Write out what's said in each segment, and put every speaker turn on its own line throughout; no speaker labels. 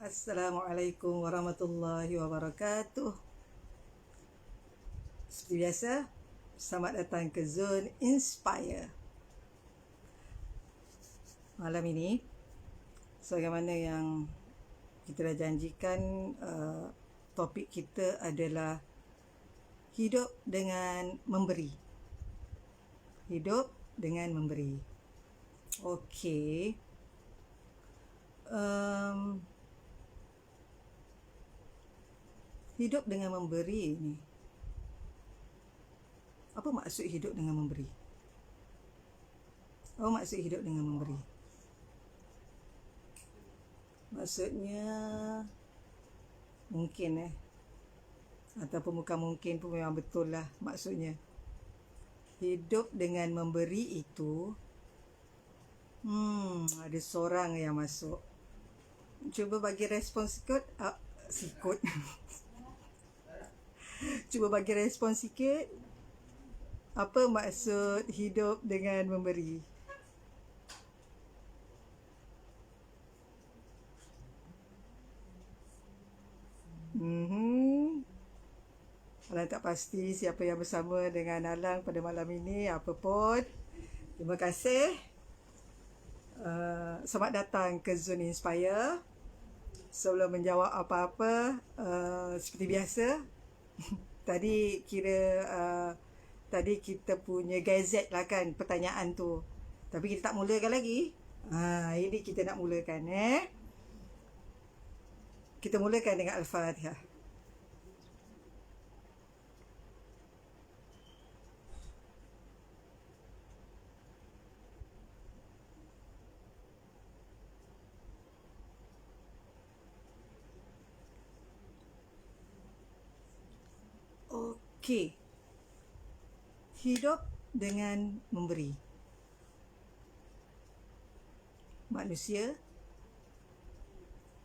Assalamualaikum warahmatullahi wabarakatuh. Seperti biasa, selamat datang ke Zone Inspire. Malam ini, sebagaimana yang kita dah janjikan, topik kita adalah hidup dengan memberi. Hidup dengan memberi. Okey. Hidup dengan memberi ni, apa maksud hidup dengan memberi? Apa maksud hidup dengan memberi? Maksudnya mungkin ataupun bukan mungkin pun memang betul lah maksudnya. Hidup dengan memberi itu ada seorang yang masuk. Cuba bagi respons sikit. Cuba bagi respons sikit. Apa maksud hidup dengan memberi? Alang tak pasti siapa yang bersama dengan Alang pada malam ini. Apa pun, terima kasih. Selamat datang ke Zone Inspire. Sebelum menjawab apa-apa, seperti biasa, tadi kita punya gazette lah kan pertanyaan tu. Tapi kita tak mulakan lagi. Ini kita nak mulakan. Kita mulakan dengan Al-Fatihah. Okey. Hidup dengan memberi. Manusia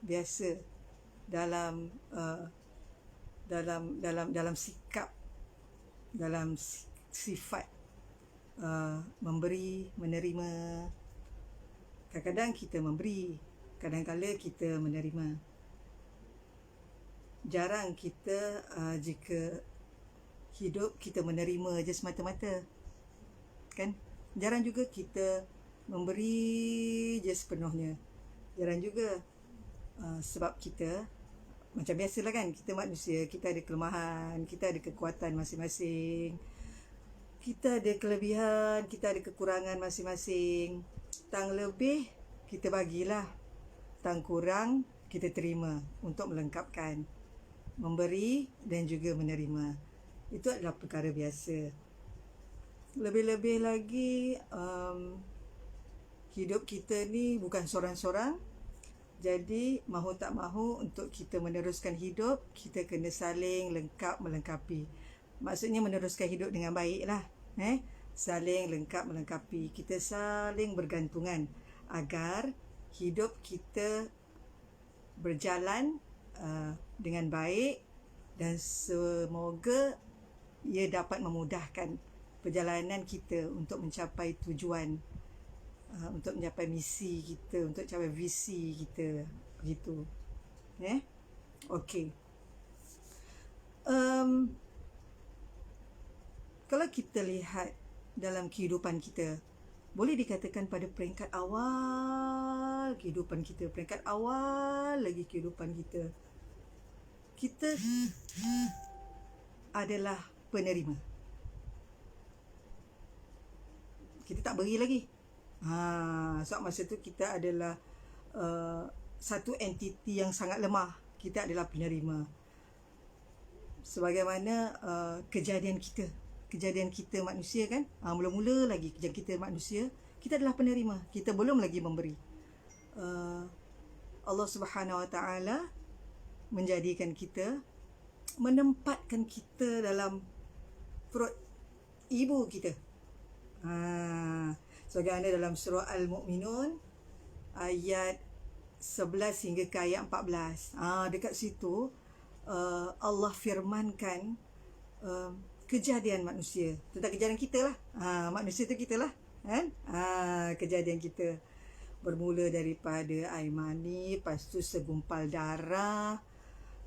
biasa dalam sikap, dalam sifat memberi, menerima. Kadang-kadang kita memberi, kadang-kadang kita menerima. Jarang kita jika hidup kita menerima je semata-mata, kan? Jarang juga kita memberi je sepenuhnya. Jarang juga. Sebab kita macam biasalah kan, kita manusia, kita ada kelemahan, kita ada kekuatan masing-masing, kita ada kelebihan, kita ada kekurangan masing-masing. Tang lebih kita bagilah, tang kurang kita terima untuk melengkapkan. Memberi dan juga menerima, itu adalah perkara biasa. Lebih-lebih lagi, hidup kita ni bukan sorang-sorang. Jadi mahu tak mahu, untuk kita meneruskan hidup, kita kena saling lengkap melengkapi. Maksudnya meneruskan hidup dengan baik lah. Saling lengkap melengkapi. Kita saling bergantungan agar hidup kita berjalan dengan baik, dan semoga ia dapat memudahkan perjalanan kita untuk mencapai tujuan, untuk mencapai misi kita, untuk mencapai visi kita, begitu. Okey. Kalau kita lihat dalam kehidupan kita, boleh dikatakan pada peringkat awal kehidupan kita, peringkat awal lagi kehidupan kita, kita adalah penerima. Kita tak beri lagi. Sebab masa tu kita adalah satu entiti yang sangat lemah. Kita adalah penerima. Sebagaimana kejadian kita manusia kan, mula-mula lagi kejadian kita manusia, kita adalah penerima. Kita belum lagi memberi. Allah Subhanahu Wa Taala menjadikan kita, menempatkan kita dalam perut ibu kita. Sebagaimana dalam surah Al-Mu'minun ayat 11 hingga ke ayat 14. Dekat situ Allah firmankan kejadian manusia, tentang kejadian kita lah. Manusia tu kita lah, kan? Kejadian kita. Bermula daripada air mani, lepas tu segumpal darah,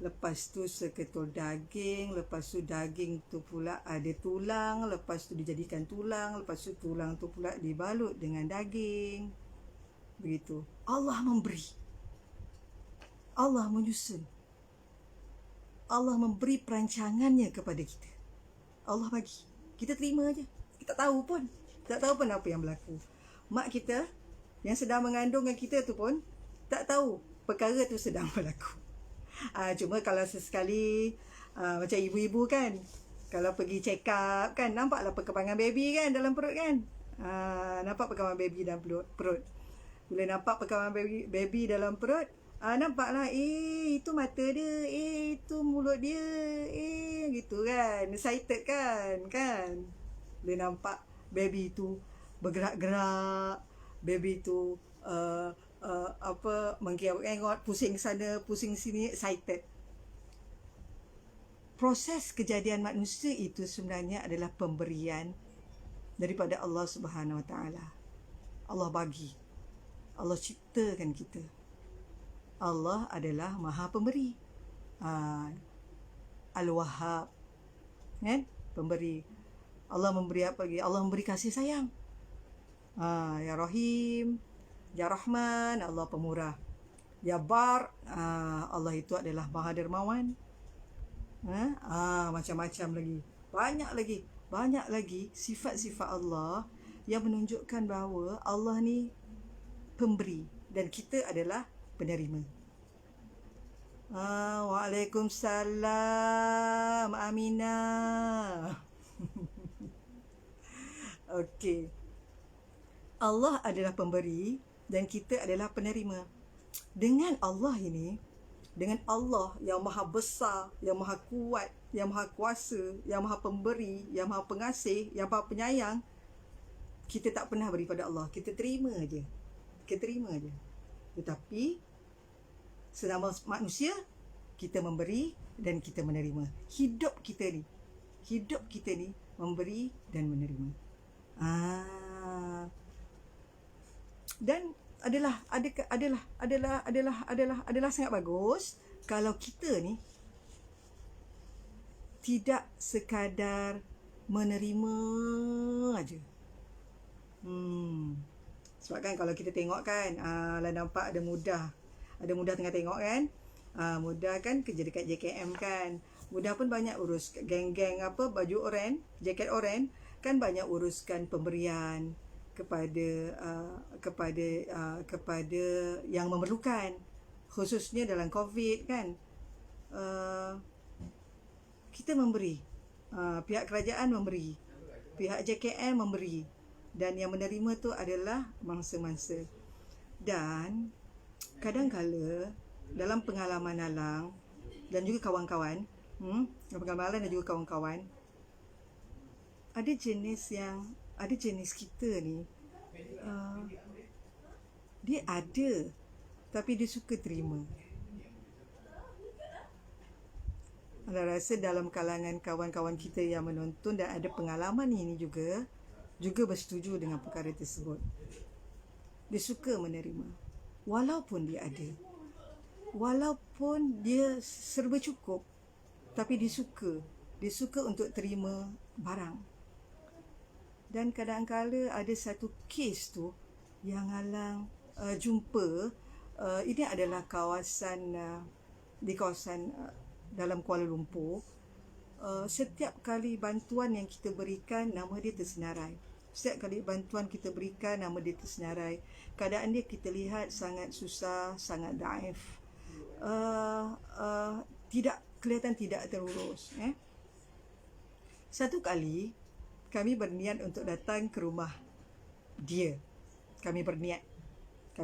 lepas tu seketul daging, lepas tu daging tu pula ada tulang, lepas tu dijadikan tulang, lepas tu tulang tu pula dibalut dengan daging. Begitu. Allah memberi. Allah menyusun. Allah memberi perancangannya kepada kita. Allah bagi. Kita terima aja. Kita tak tahu pun. Tak tahu pun apa yang berlaku. Mak kita yang sedang mengandungkan kita tu pun tak tahu perkara tu sedang berlaku. Cuma kalau sesekali macam ibu-ibu kan, kalau pergi check up kan, nampaklah perkembangan baby kan dalam perut kan. Nampak perkembangan baby dalam perut. Bila nampak perkembangan baby dalam perut, nampaklah itu mata dia, itu mulut dia, gitu kan. Excited kan. Bila nampak baby tu bergerak-gerak, baby tu mengkengok, pusing sana, pusing sini, excited. Proses kejadian manusia itu sebenarnya adalah pemberian daripada Allah Subhanahu Wa Taala. Allah bagi. Allah ciptakan kita. Allah adalah Maha Pemberi. Al-Wahhab. Kan? Pemberi. Allah memberi apa lagi? Allah memberi kasih sayang. Ya Rahim, Ya Rahman, Allah pemurah. Ya Bar, Allah itu adalah Maha Dermawan. Macam-macam lagi. Banyak lagi sifat-sifat Allah yang menunjukkan bahawa Allah ni pemberi dan kita adalah penerima. Waalaikumsalam, Aminah. Okey. Allah adalah pemberi dan kita adalah penerima. Dengan Allah ini, dengan Allah yang maha besar, yang maha kuat, yang maha kuasa, yang maha pemberi, yang maha pengasih, yang maha penyayang, kita tak pernah beri pada Allah. Kita terima aja. Tetapi selama manusia, kita memberi dan kita menerima. Hidup kita ni memberi dan menerima. Dan adalah sangat bagus kalau kita ni tidak sekadar menerima aja. Sebab kan kalau kita tengok kan, nampak ada mudah tengah tengok kan, mudah kan kerja dekat JKM kan, mudah pun banyak urus geng-geng baju oren, jaket oren kan, banyak uruskan pemberian kepada yang memerlukan, khususnya dalam COVID kan. Kita memberi, pihak kerajaan memberi, pihak JKM memberi, dan yang menerima tu adalah mangsa-mangsa. Dan kadang-kala dalam pengalaman Alang dan juga kawan-kawan, ada jenis kita ni, dia ada tapi dia suka terima. Anda rasa dalam kalangan kawan-kawan kita yang menonton dan ada pengalaman ini juga bersetuju dengan perkara tersebut. Dia suka menerima walaupun dia ada, walaupun dia serba cukup, tapi dia suka untuk terima barang. Dan kadang-kala ada satu kes tu yang Alang jumpa. Ini adalah di kawasan dalam Kuala Lumpur. Setiap kali bantuan yang kita berikan, nama dia tersenarai. Keadaan dia kita lihat sangat susah, sangat daif. Kelihatan tidak terurus. Satu kali kami berniat untuk datang ke rumah dia. Kami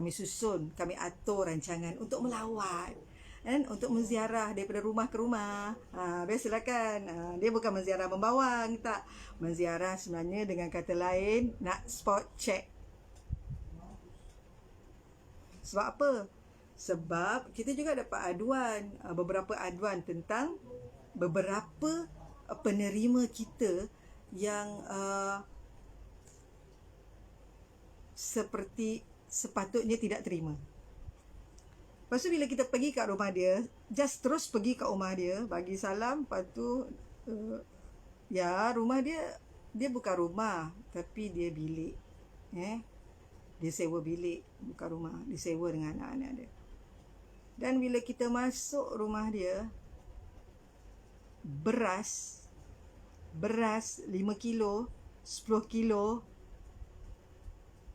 susun, kami atur rancangan untuk melawat, untuk menziarah daripada rumah ke rumah. Biasalah kan, dia bukan menziarah membawang, tak. Menziarah sebenarnya dengan kata lain, nak spot check. Sebab apa? Sebab kita juga dapat beberapa aduan tentang beberapa penerima kita yang seperti sepatutnya tidak terima. Lepas tu bila kita pergi kat rumah dia, just terus pergi kat rumah dia, bagi salam, lepas tu ya rumah dia bukan rumah tapi dia bilik. Dia sewa bilik, bukan rumah, dia sewa dengan anak-anak dia. Dan bila kita masuk rumah dia, beras 5 kilo, 10 kilo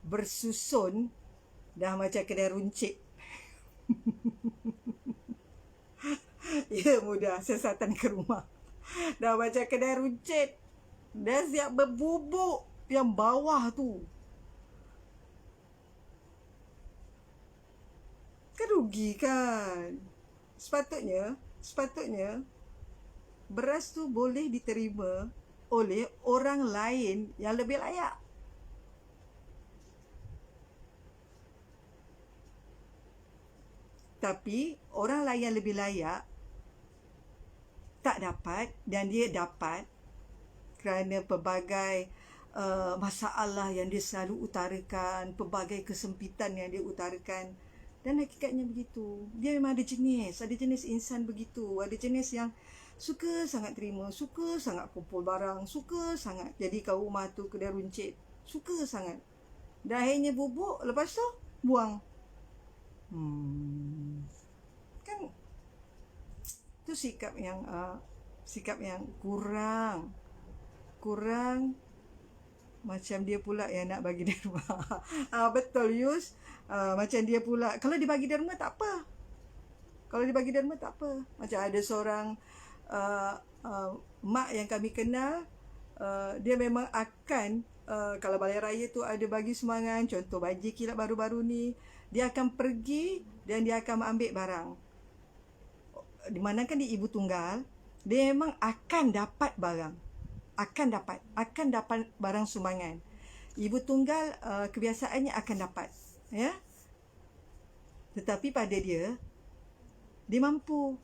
bersusun dah macam kedai runcit. Ya, mudah siasatan ke rumah. Dah macam kedai runcit. Dah siap berbubuk yang bawah tu. Kan rugi kan? Sepatutnya beras tu boleh diterima oleh orang lain yang lebih layak. Tapi orang lain yang lebih layak tak dapat, dan dia dapat kerana pelbagai masalah yang dia selalu utarakan, pelbagai kesempitan yang dia utarakan. Dan hakikatnya begitu. Dia memang ada jenis insan begitu. Ada jenis yang suka sangat terima, suka sangat kumpul barang, suka sangat jadi kat rumah tu kedai runcit, suka sangat. Dan akhirnya bubuk, lepas tu buang. Kan tu sikap yang kurang macam dia pula yang nak bagi derma. Betul Yus. Macam dia pula, kalau dibagi derma tak apa. Macam ada seorang mak yang kami kenal, dia memang akan kalau balai raya tu ada bagi sumbangan, contoh baji kilat baru-baru ni, dia akan pergi dan dia akan ambil barang. Di mana kan dia ibu tunggal, dia memang akan dapat barang. Akan dapat barang sumbangan. Ibu tunggal kebiasaannya akan dapat, ya. Tetapi pada dia mampu.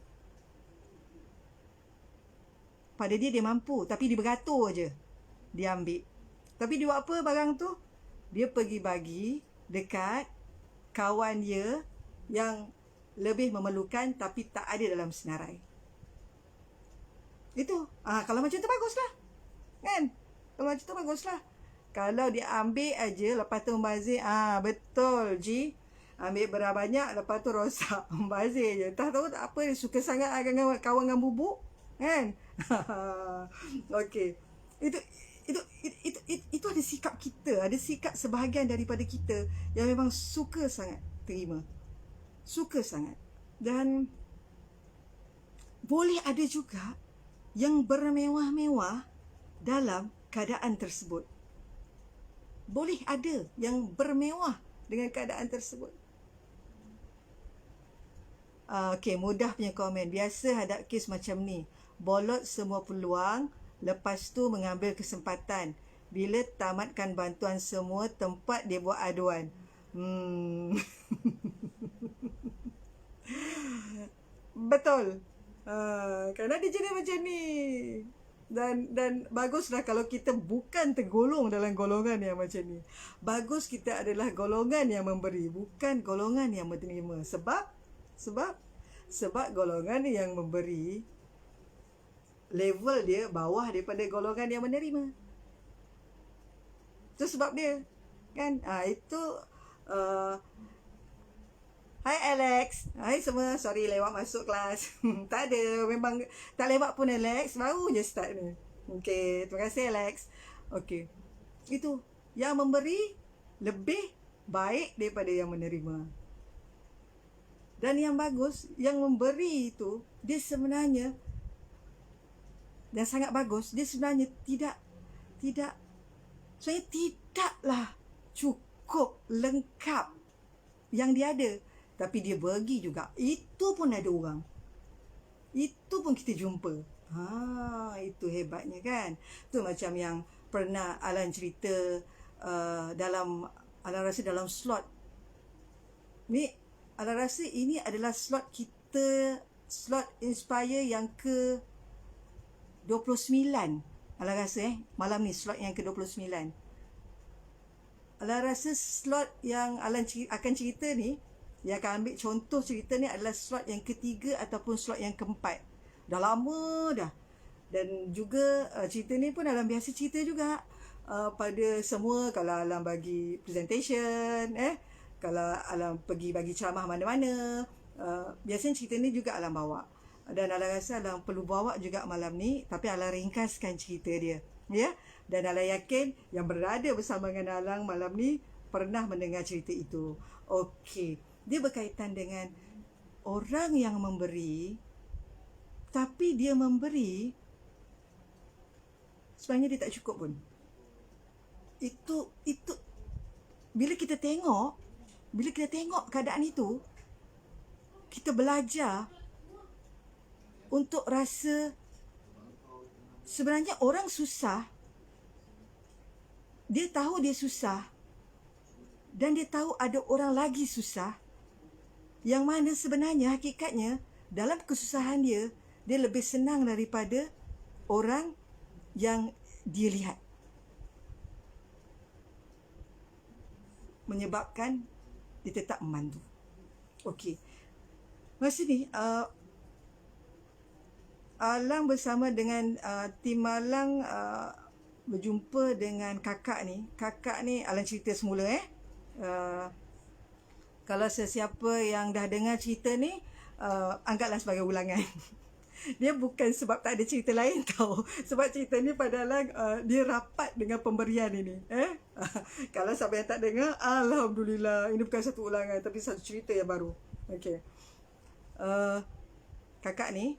Pada dia mampu, tapi dia beratur je. Dia ambil. Tapi dia buat apa barang tu? Dia pergi bagi dekat kawan dia yang lebih memerlukan tapi tak ada dalam senarai. Itu. Kalau macam tu baguslah. Kan? Kalau macam tu baguslah. Kalau dia ambil aja lepas tu membazir, betul Ji. Ambil berapa banyak lepas tu rosak, membazir je. Tak tahu tak apa, dia suka sangat dengan kawan dengan bubuk, kan? Okey. Itu ada sikap kita, ada sikap sebahagian daripada kita yang memang suka sangat terima. Suka sangat. Dan boleh ada juga yang bermewah-mewah dalam keadaan tersebut. Boleh ada yang bermewah dengan keadaan tersebut. Okey, mudah punya komen. Biasa hadap kes macam ni. Bolot semua peluang, lepas tu mengambil kesempatan. Bila tamatkan bantuan semua, tempat dia buat aduan. Betul. Kerana dia jenis macam ni. Dan baguslah kalau kita bukan tergolong dalam golongan yang macam ni. Bagus kita adalah golongan yang memberi, bukan golongan yang menerima. Sebab golongan yang memberi level dia bawah daripada golongan yang menerima. Itu sebab dia, kan? Itu Hai Alex. Hai semua. Sorry lewat masuk kelas. Tak ada. Memang tak lewat pun Alex. Baru je start ni. Okay. Terima kasih Alex. Okay. Itu. Yang memberi lebih baik daripada yang menerima. Dan yang bagus, yang memberi itu, dia sebenarnya, dan sangat bagus, dia sebenarnya sebenarnya tidaklah cukup lengkap yang dia ada. Tapi dia bagi juga. Itu pun ada orang. Itu pun kita jumpa. Itu hebatnya kan. Tu macam yang pernah Alan cerita Alan rasa dalam slot. Ni Alan rasa ini adalah slot kita, slot Inspire yang ke 29. Alan rasa malam ni slot yang ke 29. Alan rasa slot yang Alan akan cerita ni, yang akan ambil contoh cerita ni adalah slot yang ketiga ataupun slot yang keempat. Dah lama dah. Dan juga cerita ni pun Alan biasa cerita juga pada semua kalau Alan bagi presentation, kalau Alan pergi bagi ceramah mana-mana, biasanya cerita ni juga Alan bawa. Dan Alan rasa Alan perlu bawa juga malam ni, tapi Alan ringkaskan cerita dia. Ya? Dan Alan yakin yang berada bersama dengan Alan malam ni pernah mendengar cerita itu. Okey. Dia berkaitan dengan orang yang memberi, tapi dia memberi sebenarnya dia tak cukup pun. Itu bila kita tengok keadaan itu, kita belajar untuk rasa sebenarnya orang susah. Dia tahu dia susah dan dia tahu ada orang lagi susah, yang mana sebenarnya hakikatnya dalam kesusahan dia lebih senang daripada orang yang dia lihat. Menyebabkan dia tetap membantu. Okey. Masa ni Alang bersama dengan tim Alang berjumpa dengan kakak ni. Kakak ni Alang cerita semula kalau sesiapa yang dah dengar cerita ni, anggaplah sebagai ulangan. Dia bukan sebab tak ada cerita lain tau. Sebab cerita ni pada Alang dia rapat dengan pemberian ini. Kalau siapa yang tak dengar, alhamdulillah, ini bukan satu ulangan tapi satu cerita yang baru. Okey. Kakak ni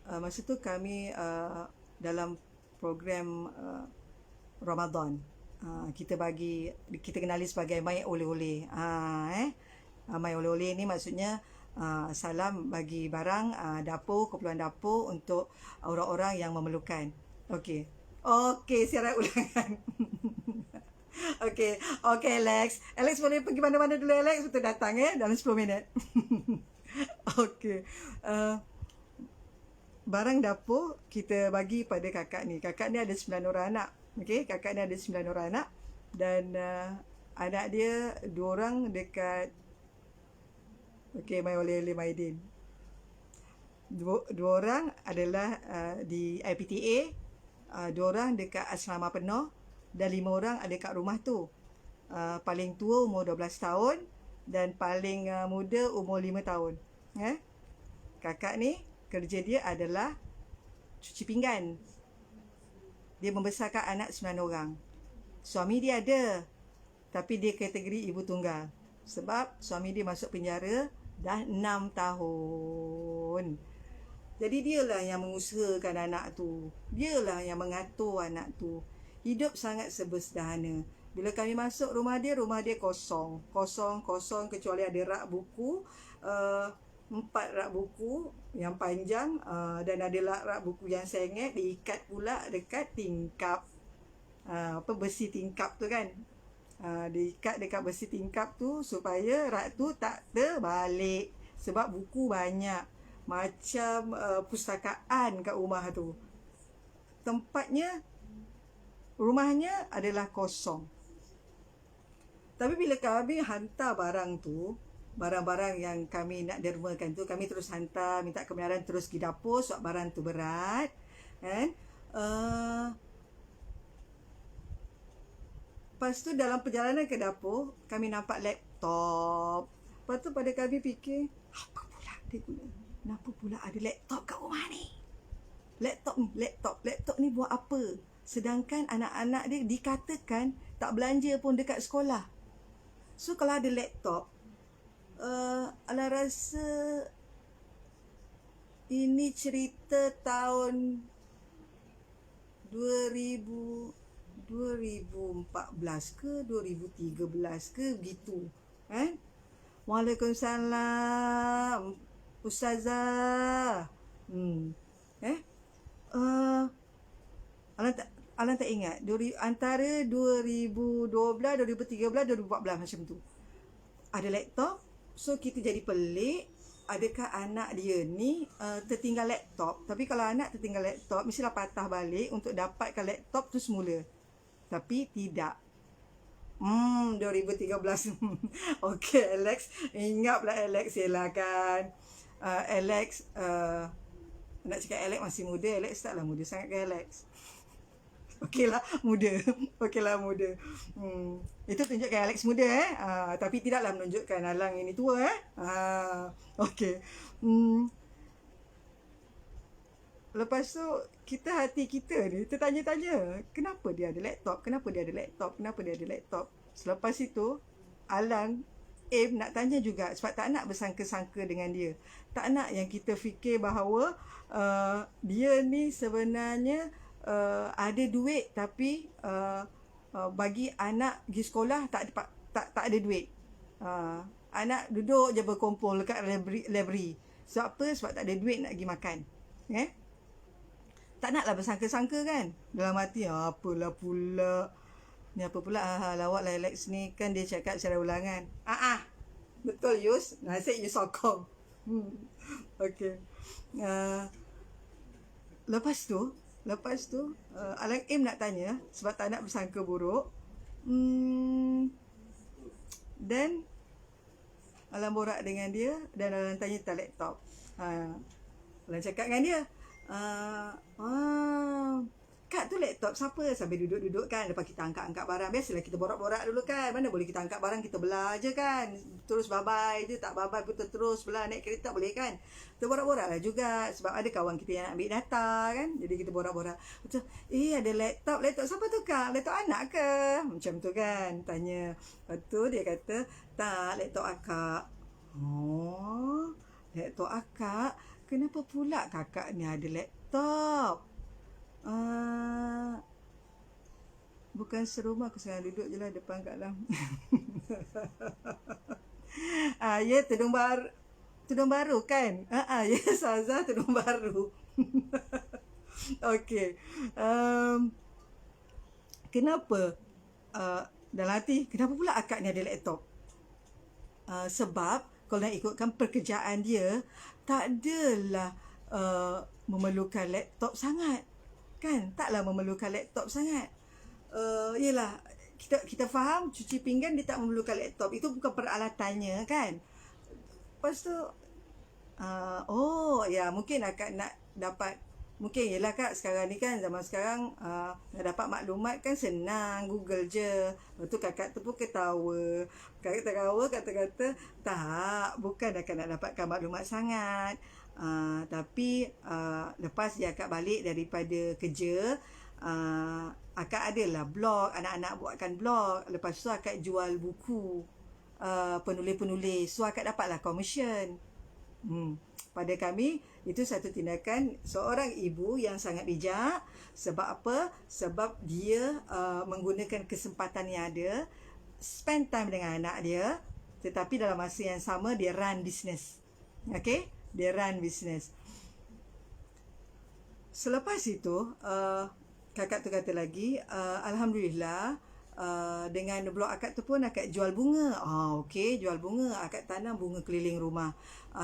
masa tu kami dalam program Ramadan. Kita kenali sebagai Mai Oleh-Oleh. Mai Oleh-Oleh ni maksudnya salam bagi barang dapur, keperluan dapur untuk orang-orang yang memerlukan. Okey, siaran ulangan. Okey, Alex boleh pergi mana-mana dulu Alex, betul datang dalam 10 minit. Okey. Barang dapur kita bagi pada kakak ni. Kakak ni ada 9 orang anak. Okey, kakak ni ada 9 orang anak dan anak dia 2 orang dekat Mai Oleh-Oleh Maidin. 2 orang adalah di IPTA, 2 orang dekat asrama penuh dan 5 orang ada kat rumah tu. Paling tua umur 12 tahun dan paling muda umur 5 tahun. Kakak ni kerja dia adalah cuci pinggan. Dia membesarkan anak 9 orang. Suami dia ada, tapi dia kategori ibu tunggal. Sebab suami dia masuk penjara dah 6 tahun. Jadi dialah yang mengusahakan anak tu. Dialah yang mengatur anak tu. Hidup sangat sederhana. Bila kami masuk rumah dia kosong. Kosong kecuali ada rak buku. 4 rak buku yang panjang dan ada rak buku yang sengit diikat pula dekat tingkap. Besi tingkap tu kan. Diikat dekat besi tingkap tu supaya rak tu tak terbalik sebab buku banyak, macam pustakaan kat rumah tu. Rumahnya adalah kosong. Tapi bila kami hantar barang-barang yang kami nak dermakan tu, kami terus hantar, minta kebenaran terus pergi dapur sebab barang tu berat kan. Lepas tu dalam perjalanan ke dapur, kami nampak laptop. Lepas tu pada kami fikir, apa pula dia guna? Kenapa pula ada laptop kat rumah ni? Laptop ni buat apa? Sedangkan anak-anak dia dikatakan tak belanja pun dekat sekolah. So kalau ada laptop, Alah rasa ini cerita tahun 2014 ke 2013 ke begitu kan. Waalaikumsalam Ustazah. Alan tak ingat antara 2012, 2013, 2014 macam tu ada laptop. So kita jadi pelik, adakah anak dia ni tertinggal laptop? Tapi kalau anak tertinggal laptop, mestilah patah balik untuk dapatkan laptop tu semula. Tapi tidak. 2013. Okey, Alex. Ingat pula Alex lah kan. Alex, nak cakap Alex masih muda. Alex taklah muda sangat kan Alex. Okeylah, muda. Okeylah, muda. Itu tunjukkan Alex muda tapi tidaklah menunjukkan Alang ini tua okey. Lepas tu hati kita ni tertanya-tanya, kenapa dia ada laptop? Kenapa dia ada laptop? Kenapa dia ada laptop? Selepas itu Alang nak tanya juga sebab tak nak bersangka-sangka dengan dia. Tak nak yang kita fikir bahawa dia ni sebenarnya ada duit tapi bagi anak pergi sekolah tak ada duit. Anak duduk je berkumpul dekat library. Sebab apa? Sebab tak ada duit nak pergi makan. Tak naklah bersangka-sangka kan. Dalam hati, apalah pula. Ni apa pula, lawak lah Alex ni. Kan dia cakap secara ulangan. Betul Yus. Nasib you sokong. Okay. Lepas tu, Alang nak tanya, sebab tak nak bersangka buruk. Dan Alang borak dengan dia, dan Alang tanya tentang laptop. Alang cakap dengan dia, Kak tu laptop siapa? Sambil duduk-duduk kan. Lepas kita angkat-angkat barang. Biasalah kita borak-borak dulu kan. Mana boleh kita angkat barang, kita belah je kan. Terus bye-bye je. Tak bye-bye pun terus belah. Naik kereta boleh kan. Kita borak-borak lah juga. Sebab ada kawan kita yang nak ambil data kan. Jadi kita borak-borak. Betul. Ada laptop. Laptop siapa tu Kak? Laptop anak ke? Macam tu kan. Tanya. Lepas tu dia kata, tak, laptop akak. Oh, laptop akak. Kenapa pula kakak ni ada laptop? Bukan serumah, aku sekarang duduk je lah depan Kak Lam. Ya, tudung baru kan? Ya, Saza tudung baru. Okey. Kenapa? Dalam hati, kenapa pula akak ni ada laptop? Sebab kalau nak ikutkan pekerjaan dia, tak adalah memerlukan laptop sangat. Kan? Taklah memerlukan laptop sangat. Yelah, kita faham cuci pinggan dia tak memerlukan laptop. Itu bukan peralatannya kan. Lepas tu, mungkin akak nak dapat, mungkin yelah Kak, sekarang ni kan, zaman sekarang nak dapat maklumat kan senang, Google je. Lepas tu kakak tu pun ketawa. Kakak tertawa, kata-kata, tak, bukan akak nak dapatkan maklumat sangat. Tapi lepas dia akak balik daripada kerja, akak adalah blog, anak-anak buatkan blog. Lepas tu akak jual buku penulis-penulis. So akak dapatlah commission. Pada kami itu satu tindakan seorang ibu yang sangat bijak. Sebab apa? Sebab dia menggunakan kesempatan yang ada, spend time dengan anak dia, tetapi dalam masa yang sama dia run business. Okay? Dia run business. Selepas itu, kakak tu kata lagi, Alhamdulillah, dengan blog akak tu pun akak jual bunga. Okey, jual bunga. Akak tanam bunga keliling rumah.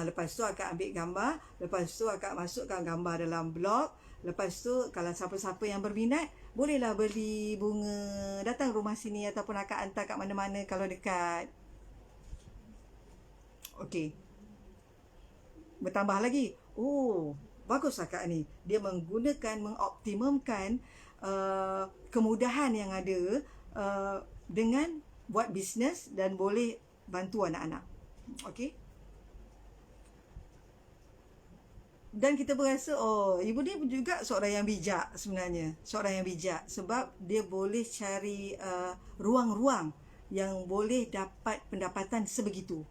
Lepas tu akak ambil gambar. Lepas tu akak masukkan gambar dalam blog. Lepas tu kalau siapa-siapa yang berminat, bolehlah beli bunga, datang rumah sini ataupun akak hantar kat mana-mana kalau dekat. Okey. Bertambah lagi. Bagus akak ni. Dia mengoptimumkan kemudahan yang ada dengan buat bisnes dan boleh bantu anak-anak. Okey. Dan kita berasa, ibu ni juga seorang yang bijak sebenarnya. Seorang yang bijak sebab dia boleh cari ruang-ruang yang boleh dapat pendapatan sebegitu.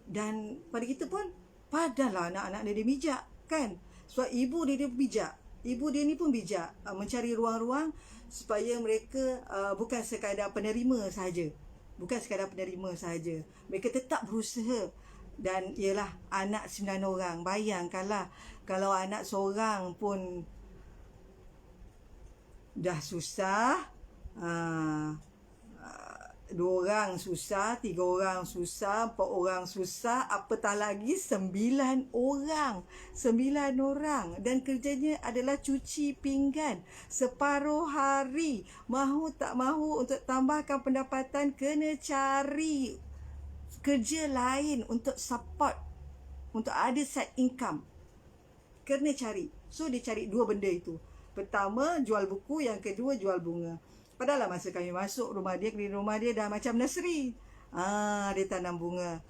Dan pada kita pun, padahal anak-anak dia bijak kan. Sebab ibu dia bijak. Ibu dia ni pun bijak mencari ruang-ruang supaya mereka bukan sekadar penerima sahaja. Bukan sekadar penerima sahaja. Mereka tetap berusaha. Dan ialah anak 9 orang. Bayangkanlah kalau anak seorang pun dah susah, 2 orang susah, 3 orang susah, 4 orang susah, apatah lagi 9 orang. 9 orang. Dan kerjanya adalah cuci pinggan. Separuh hari. Mahu tak mahu untuk tambahkan pendapatan, kena cari kerja lain untuk support, untuk ada side income. Kena cari. So, dia cari 2 benda itu. Pertama, jual buku. Yang kedua, jual bunga. Padahal masa kami masuk rumah dia, keliling rumah dia dah macam nursery. Dia tanam bunga.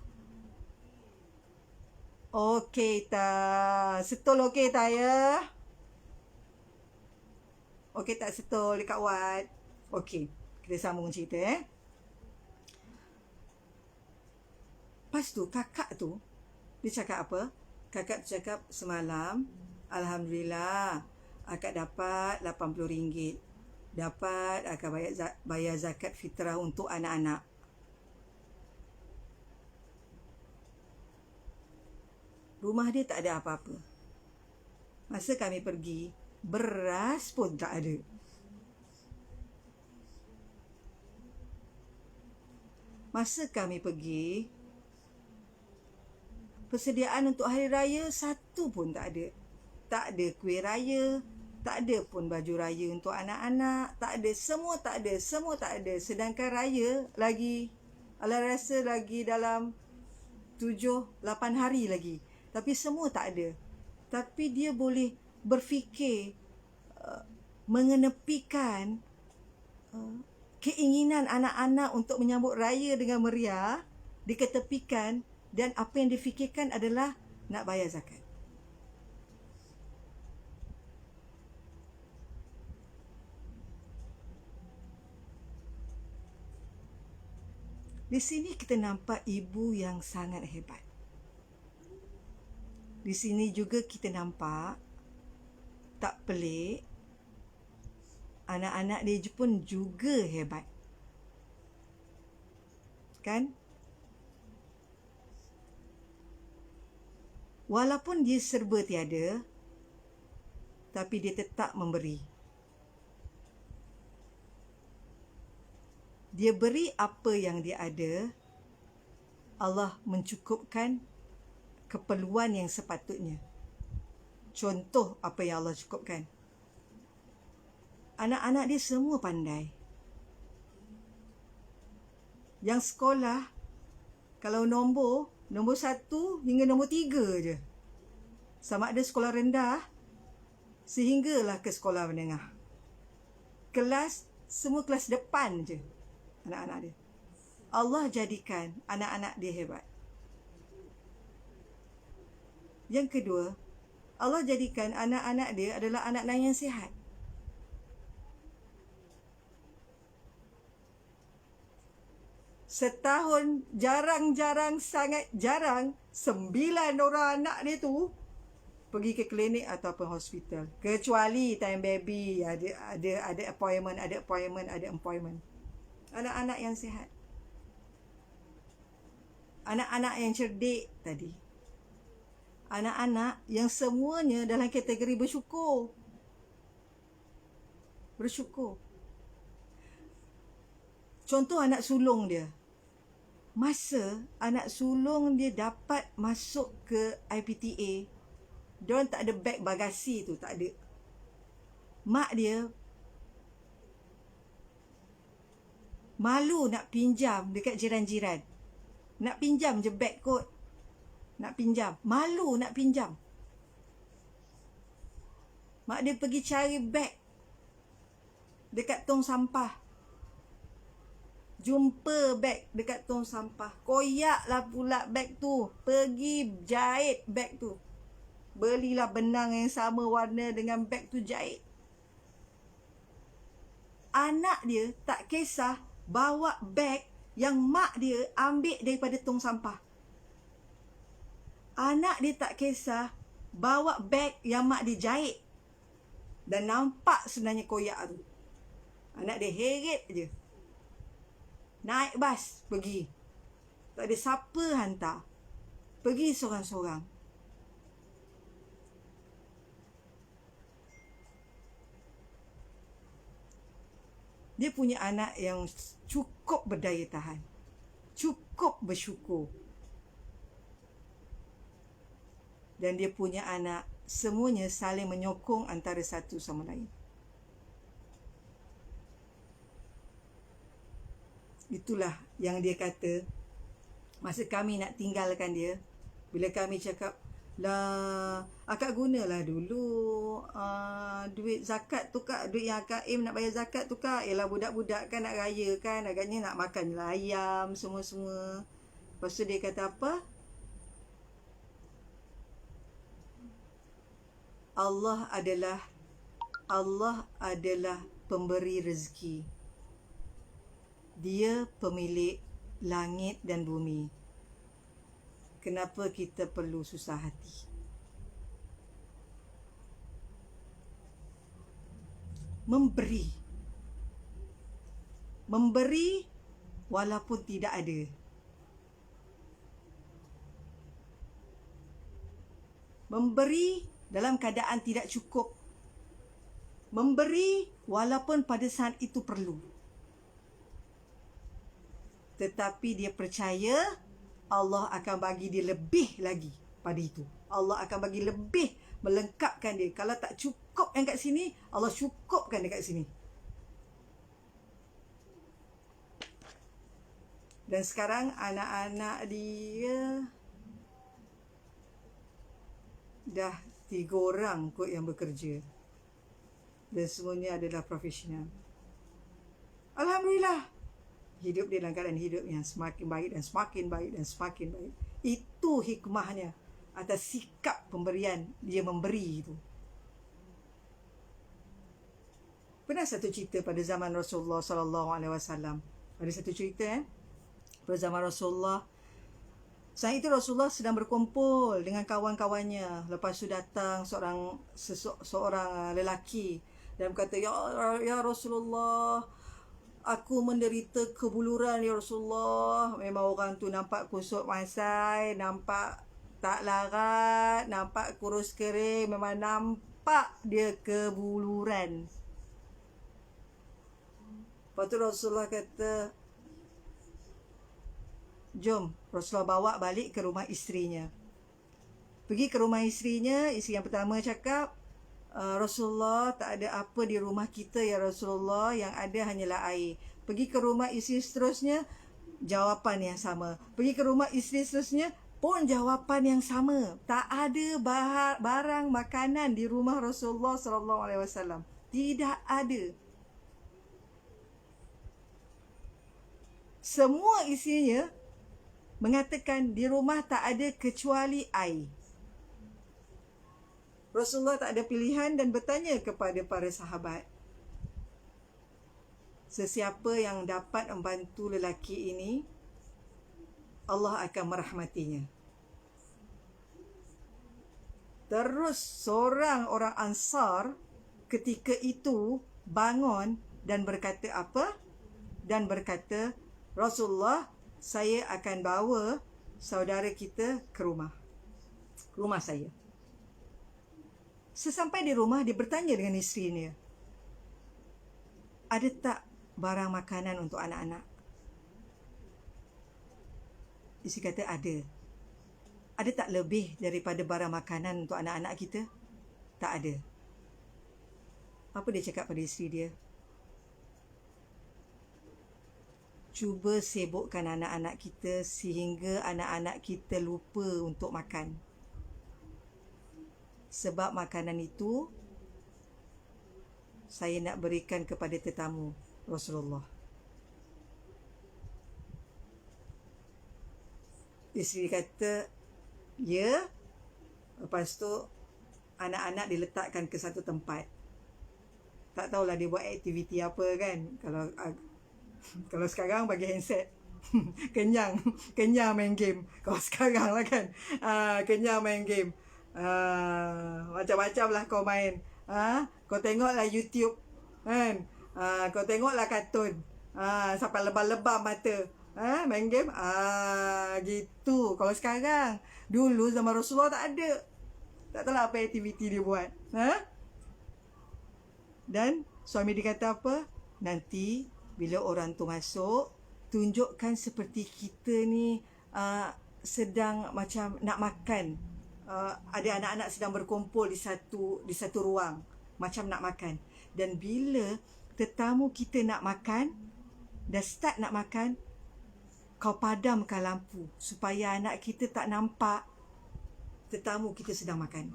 Okey tak? Setul okey tak ya? Okey tak setul dekat Wat? Okey, kita sambung cerita Lepas tu, kakak tu, dia cakap apa? Kakak tu cakap, semalam, Alhamdulillah, akak dapat RM80. Dapat akan bayar zakat fitrah untuk anak-anak. Rumah dia tak ada apa-apa. Masa kami pergi, beras pun tak ada. Masa kami pergi, persediaan untuk hari raya satu pun tak ada. Tak ada kuih raya, tak ada pun baju raya untuk anak-anak, tak ada, semua tak ada, semua tak ada. Sedangkan raya lagi, ala rasa lagi dalam 7-8 hari lagi. Tapi semua tak ada. Tapi dia boleh berfikir, mengenepikan keinginan anak-anak untuk menyambut raya dengan meriah, diketepikan, dan apa yang difikirkan adalah nak bayar zakat. Di sini kita nampak ibu yang sangat hebat. Di sini juga kita nampak, tak pelik, anak-anak dia pun juga hebat. Kan? Walaupun dia serba tiada, tapi dia tetap memberi. Dia beri apa yang dia ada, Allah mencukupkan keperluan yang sepatutnya. Contoh apa yang Allah cukupkan. Anak-anak dia semua pandai. Yang sekolah, kalau nombor 1 hingga nombor 3 je. Sama ada sekolah rendah, sehinggalah ke sekolah menengah. Kelas, semua kelas depan je anak-anak dia. Allah jadikan anak-anak dia hebat. Yang kedua, Allah jadikan anak-anak dia adalah anak-anak yang sihat. Setahun jarang-jarang, sangat jarang, 9 orang anak dia tu pergi ke klinik ataupun hospital. Kecuali time baby ada appointment. Anak-anak yang sihat. Anak-anak yang cerdik tadi. Anak-anak yang semuanya dalam kategori bersyukur. Bersyukur. Contoh anak sulung dia. Masa anak sulung dia dapat masuk ke IPTA, diorang tak ada beg bagasi tu, tak ada. Mak dia malu nak pinjam dekat jiran-jiran. Nak pinjam je beg kot. Nak pinjam. Malu nak pinjam. Mak dia pergi cari beg dekat tong sampah. Jumpa beg dekat tong sampah. Koyaklah pula beg tu. Pergi jahit beg tu. Belilah benang yang sama warna dengan beg tu, jahit. Anak dia tak kisah bawa beg yang mak dia ambil daripada tong sampah. Anak dia tak kisah bawa beg yang mak dia jahit. Dan nampak sebenarnya koyak tu. Anak dia heret je. Naik bas pergi. Tak ada siapa hantar. Pergi sorang-sorang. Dia punya anak yang cukup berdaya tahan, cukup bersyukur. Dan dia punya anak, semuanya saling menyokong antara satu sama lain. Itulah yang dia kata, masa kami nak tinggalkan dia, bila kami cakap, lah, akak gunalah dulu duit zakat tu kak, duit yang akak aim nak bayar zakat tu kak. Yelah budak-budak kan nak raya kan, agaknya nak makan ayam semua-semua. Lepas tu dia kata apa? Allah adalah pemberi rezeki. Dia pemilik langit dan bumi. Kenapa kita perlu susah hati? Memberi walaupun tidak ada. Memberi dalam keadaan tidak cukup. Memberi walaupun pada saat itu perlu. Tetapi dia percaya Allah akan bagi dia lebih lagi pada itu. Allah akan bagi lebih, melengkapkan dia. Kalau tak cukup yang kat sini, Allah cukupkan dekat sini. Dan sekarang anak-anak dia dah 3 orang kot yang bekerja. Dan semuanya adalah profesional. Alhamdulillah. Hidup dia dalam keadaan hidup yang semakin baik dan semakin baik dan semakin baik. Itu hikmahnya atas sikap pemberian, dia memberi itu. Pernah satu cerita pada zaman Rasulullah sallallahu alaihi wasallam. Ada satu cerita pada zaman Rasulullah. Saat itu Rasulullah sedang berkumpul dengan kawan-kawannya. Lepas tu datang seorang lelaki dan berkata, ya Rasulullah, aku menderita kebuluran ya Rasulullah. Memang orang tu nampak kusut masai, nampak tak larat, nampak kurus kering, memang nampak dia kebuluran. Lepas tu Rasulullah kata, jom, Rasulullah bawa balik ke rumah isterinya. Pergi ke rumah isterinya, isteri yang pertama cakap, Rasulullah, tak ada apa di rumah kita ya Rasulullah, yang ada hanyalah air. Pergi ke rumah isteri seterusnya, jawapan yang sama. Pergi ke rumah isteri seterusnya pun jawapan yang sama. Tak ada barang makanan di rumah Rasulullah sallallahu alaihi wasallam. Tidak ada. Semua isinya mengatakan di rumah tak ada kecuali air. Rasulullah tak ada pilihan dan bertanya kepada para sahabat, sesiapa yang dapat membantu lelaki ini, Allah akan merahmatinya. Terus seorang orang Ansar ketika itu bangun dan berkata apa? Dan berkata, Rasulullah, saya akan bawa saudara kita ke rumah saya. Sesampai di rumah, dia bertanya dengan isterinya, ada tak barang makanan untuk anak-anak? Isteri kata ada. Ada tak lebih daripada barang makanan untuk anak-anak kita? Tak ada. Apa dia cakap pada isteri dia? Cuba sibukkan anak-anak kita sehingga anak-anak kita lupa untuk makan. Sebab makanan itu saya nak berikan kepada tetamu Rasulullah. Isteri kata, ya. Lepas tu anak-anak diletakkan ke satu tempat. Tak tahulah dia buat aktiviti apa kan. Kalau sekarang bagi handset. kenyang main game. Kalau sekarang lah kan, kenyang main game. Macam-macam lah kau main. Kau tengoklah YouTube kan. Kau tengoklah kartun. Sampai lebam-lebam mata. Main game. Gitu. Kalau sekarang, dulu zaman Rasulullah tak ada. Tak tahu lah apa aktiviti dia buat. Dan suami dia kata apa? Nanti bila orang tu masuk, tunjukkan seperti kita ni sedang macam nak makan. Ada anak-anak sedang berkumpul di satu ruang, macam nak makan. Dan bila tetamu kita nak makan, dah start nak makan, kau padamkan lampu supaya anak kita tak nampak tetamu kita sedang makan.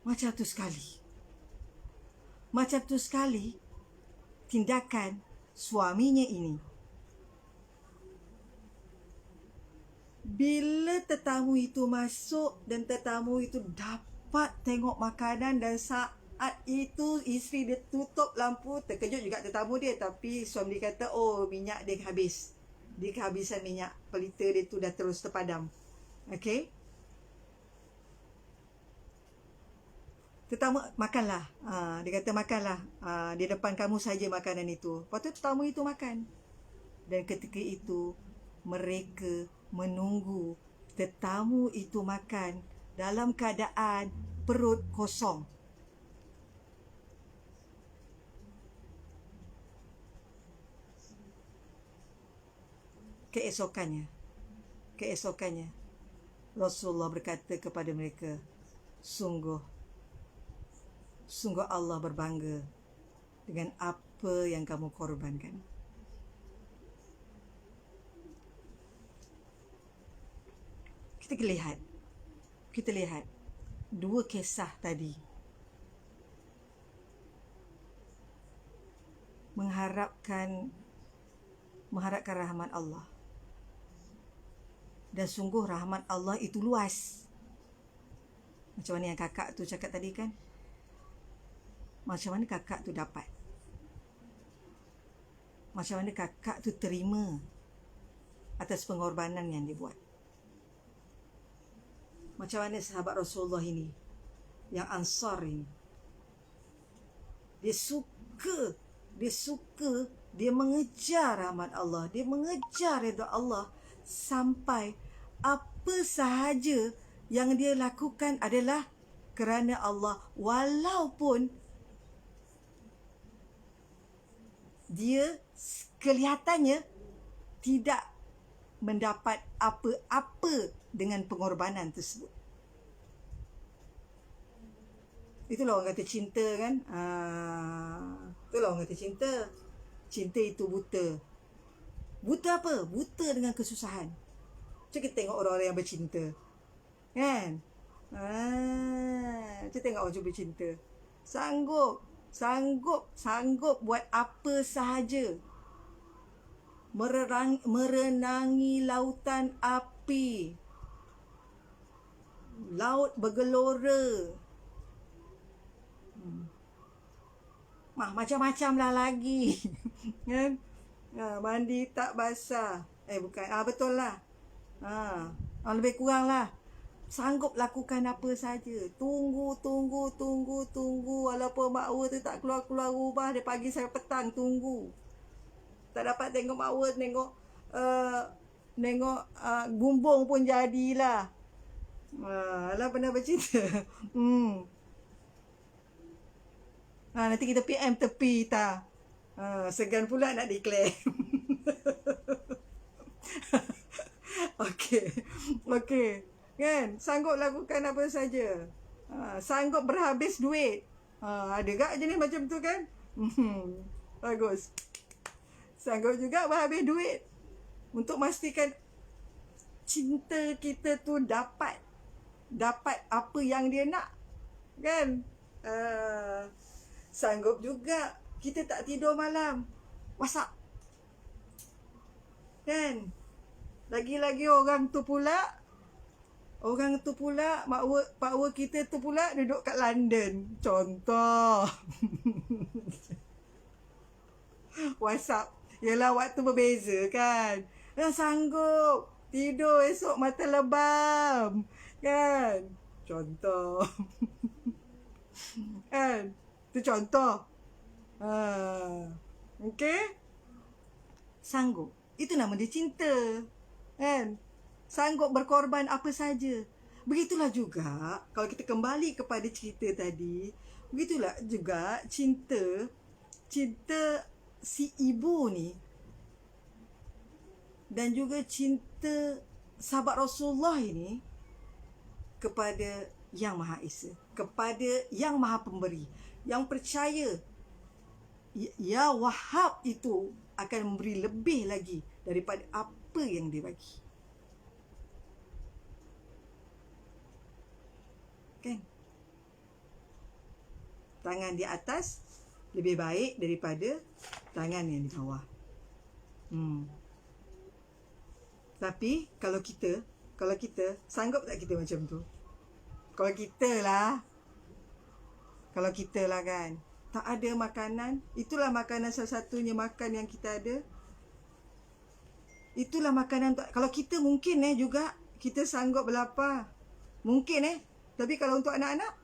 Macam tu sekali tindakan suaminya ini. Bila tetamu itu masuk dan tetamu itu dapat tengok makanan, dan saat itu isteri dia tutup lampu, terkejut juga tetamu dia, tapi suami dia kata, oh, minyak dia habis. Dia kehabisan minyak, pelita dia tu dah terus terpadam. Okey? Tetamu, makanlah. Dia kata makanlah. Di depan kamu saja makanan itu. Lepas tu tetamu itu makan. Dan ketika itu, mereka menunggu tetamu itu makan dalam keadaan perut kosong. Keesokannya, Rasulullah berkata kepada mereka, sungguh Allah berbangga dengan apa yang kamu korbankan. Kita lihat dua kisah tadi. Mengharapkan rahmat Allah. Dan sungguh rahmat Allah itu luas. Macam mana yang kakak tu cakap tadi kan? Macam mana kakak tu dapat? Macam mana kakak tu terima atas pengorbanan yang dia buat? Macam mana sahabat Rasulullah ini, yang Ansar ini, dia mengejar rahmat Allah, dia mengejar redha Allah, sampai apa sahaja yang dia lakukan adalah kerana Allah, walaupun dia kelihatannya tidak mendapat apa-apa dengan pengorbanan tersebut. Itulah orang kata cinta kan. Itulah orang kata cinta. Cinta itu buta. Buta apa? Buta dengan kesusahan. Cuba kita tengok orang-orang yang bercinta, kan? Cuba tengok orang cuba cinta. Sanggup buat apa sahaja. Merenangi lautan api. Laut bergelora. Macam-macam lah lagi. Kan? Mandi tak basah. Bukan. Betul lah. Lebih kurang lah. Sanggup lakukan apa saja. Tunggu. Walaupun makwa tu tak keluar rumah dari pagi sampai petang, tunggu. Tak dapat tengok makwa, tengok gumbung pun jadilah. Alah, pernah bercerita. Nanti kita PM tepi tak? Segan pula nak declare. Okey. Kan? Sanggup lakukan apa saja. Sanggup berhabis duit. Ada tak jenis macam tu kan? Bagus. Sanggup juga berhabis duit untuk pastikan cinta kita tu dapat apa yang dia nak. Kan? Sanggup juga kita tak tidur malam, WhatsApp. Kan? Lagi-lagi orang tu pula makwa kita tu pula duduk kat London. Contoh. WhatsApp. Yelah, waktu berbeza kan. Sanggup tidur esok mata lebam. Kan? Contoh. Kan? Itu contoh. Okey? Sanggup. Itu nama dia cinta. Kan? Sanggup berkorban apa saja. Begitulah juga kalau kita kembali kepada cerita tadi, Begitulah juga cinta si ibu ni, dan juga cinta sahabat Rasulullah ini kepada Yang Maha Esa, kepada Yang Maha Pemberi, yang percaya Ya Wahhab itu akan memberi lebih lagi daripada apa yang dia bagi. Kan? Tangan di atas lebih baik daripada tangan yang di bawah. Tapi kalau kita sanggup tak kita macam tu? Kalau kita lah kan, tak ada makanan, itulah makanan salah satunya makan yang kita ada. Itulah makanan untuk, kalau kita mungkin juga kita sanggup berlapar. Mungkin tapi kalau untuk anak-anak,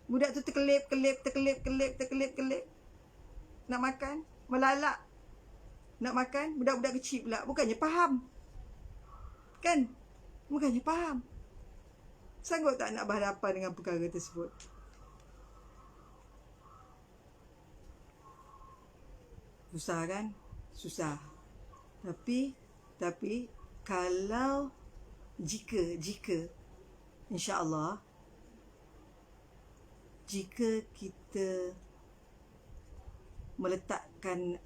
budak tu terkelip nak makan, melalak nak makan. Budak-budak kecil pula bukannya faham. Kan? Bukannya faham. Sanggup tak nak berhadapan dengan perkara tersebut? Susah kan? Susah. Tapi kalau jika insya-Allah, jika kita meletakkan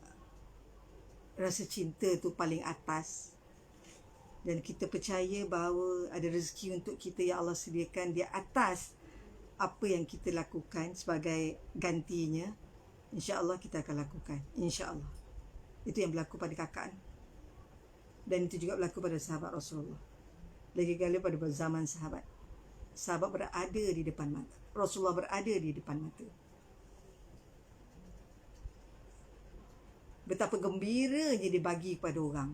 rasa cinta tu paling atas, dan kita percaya bahawa ada rezeki untuk kita yang Allah sediakan di atas apa yang kita lakukan sebagai gantinya, insya-Allah kita akan lakukan. Insya-Allah. Itu yang berlaku pada kakak. Dan itu juga berlaku pada sahabat Rasulullah. Lagi-lagi pada zaman sahabat. Sahabat berada di depan mata. Rasulullah berada di depan mata. Betapa gembiranya dia bagi kepada orang.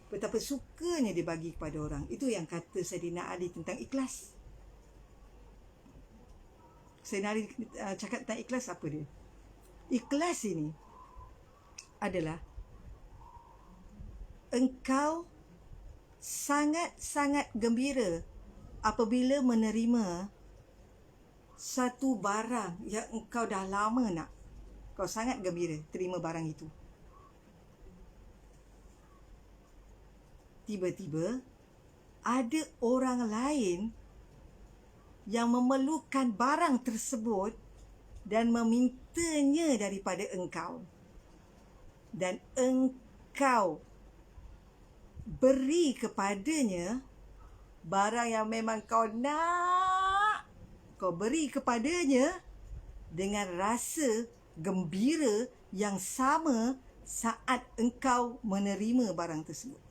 Betapa sukanya dia bagi kepada orang. Itu yang kata Sayyidina Ali tentang ikhlas. Sayyidina Ali cakap tentang ikhlas apa dia? Ikhlas ini adalah engkau sangat-sangat gembira apabila menerima satu barang yang engkau dah lama nak. Kau sangat gembira terima barang itu. Tiba-tiba ada orang lain yang memerlukan barang tersebut dan memintanya daripada engkau. Dan engkau beri kepadanya barang yang memang kau nak. Kau beri kepadanya dengan rasa gembira yang sama saat engkau menerima barang tersebut.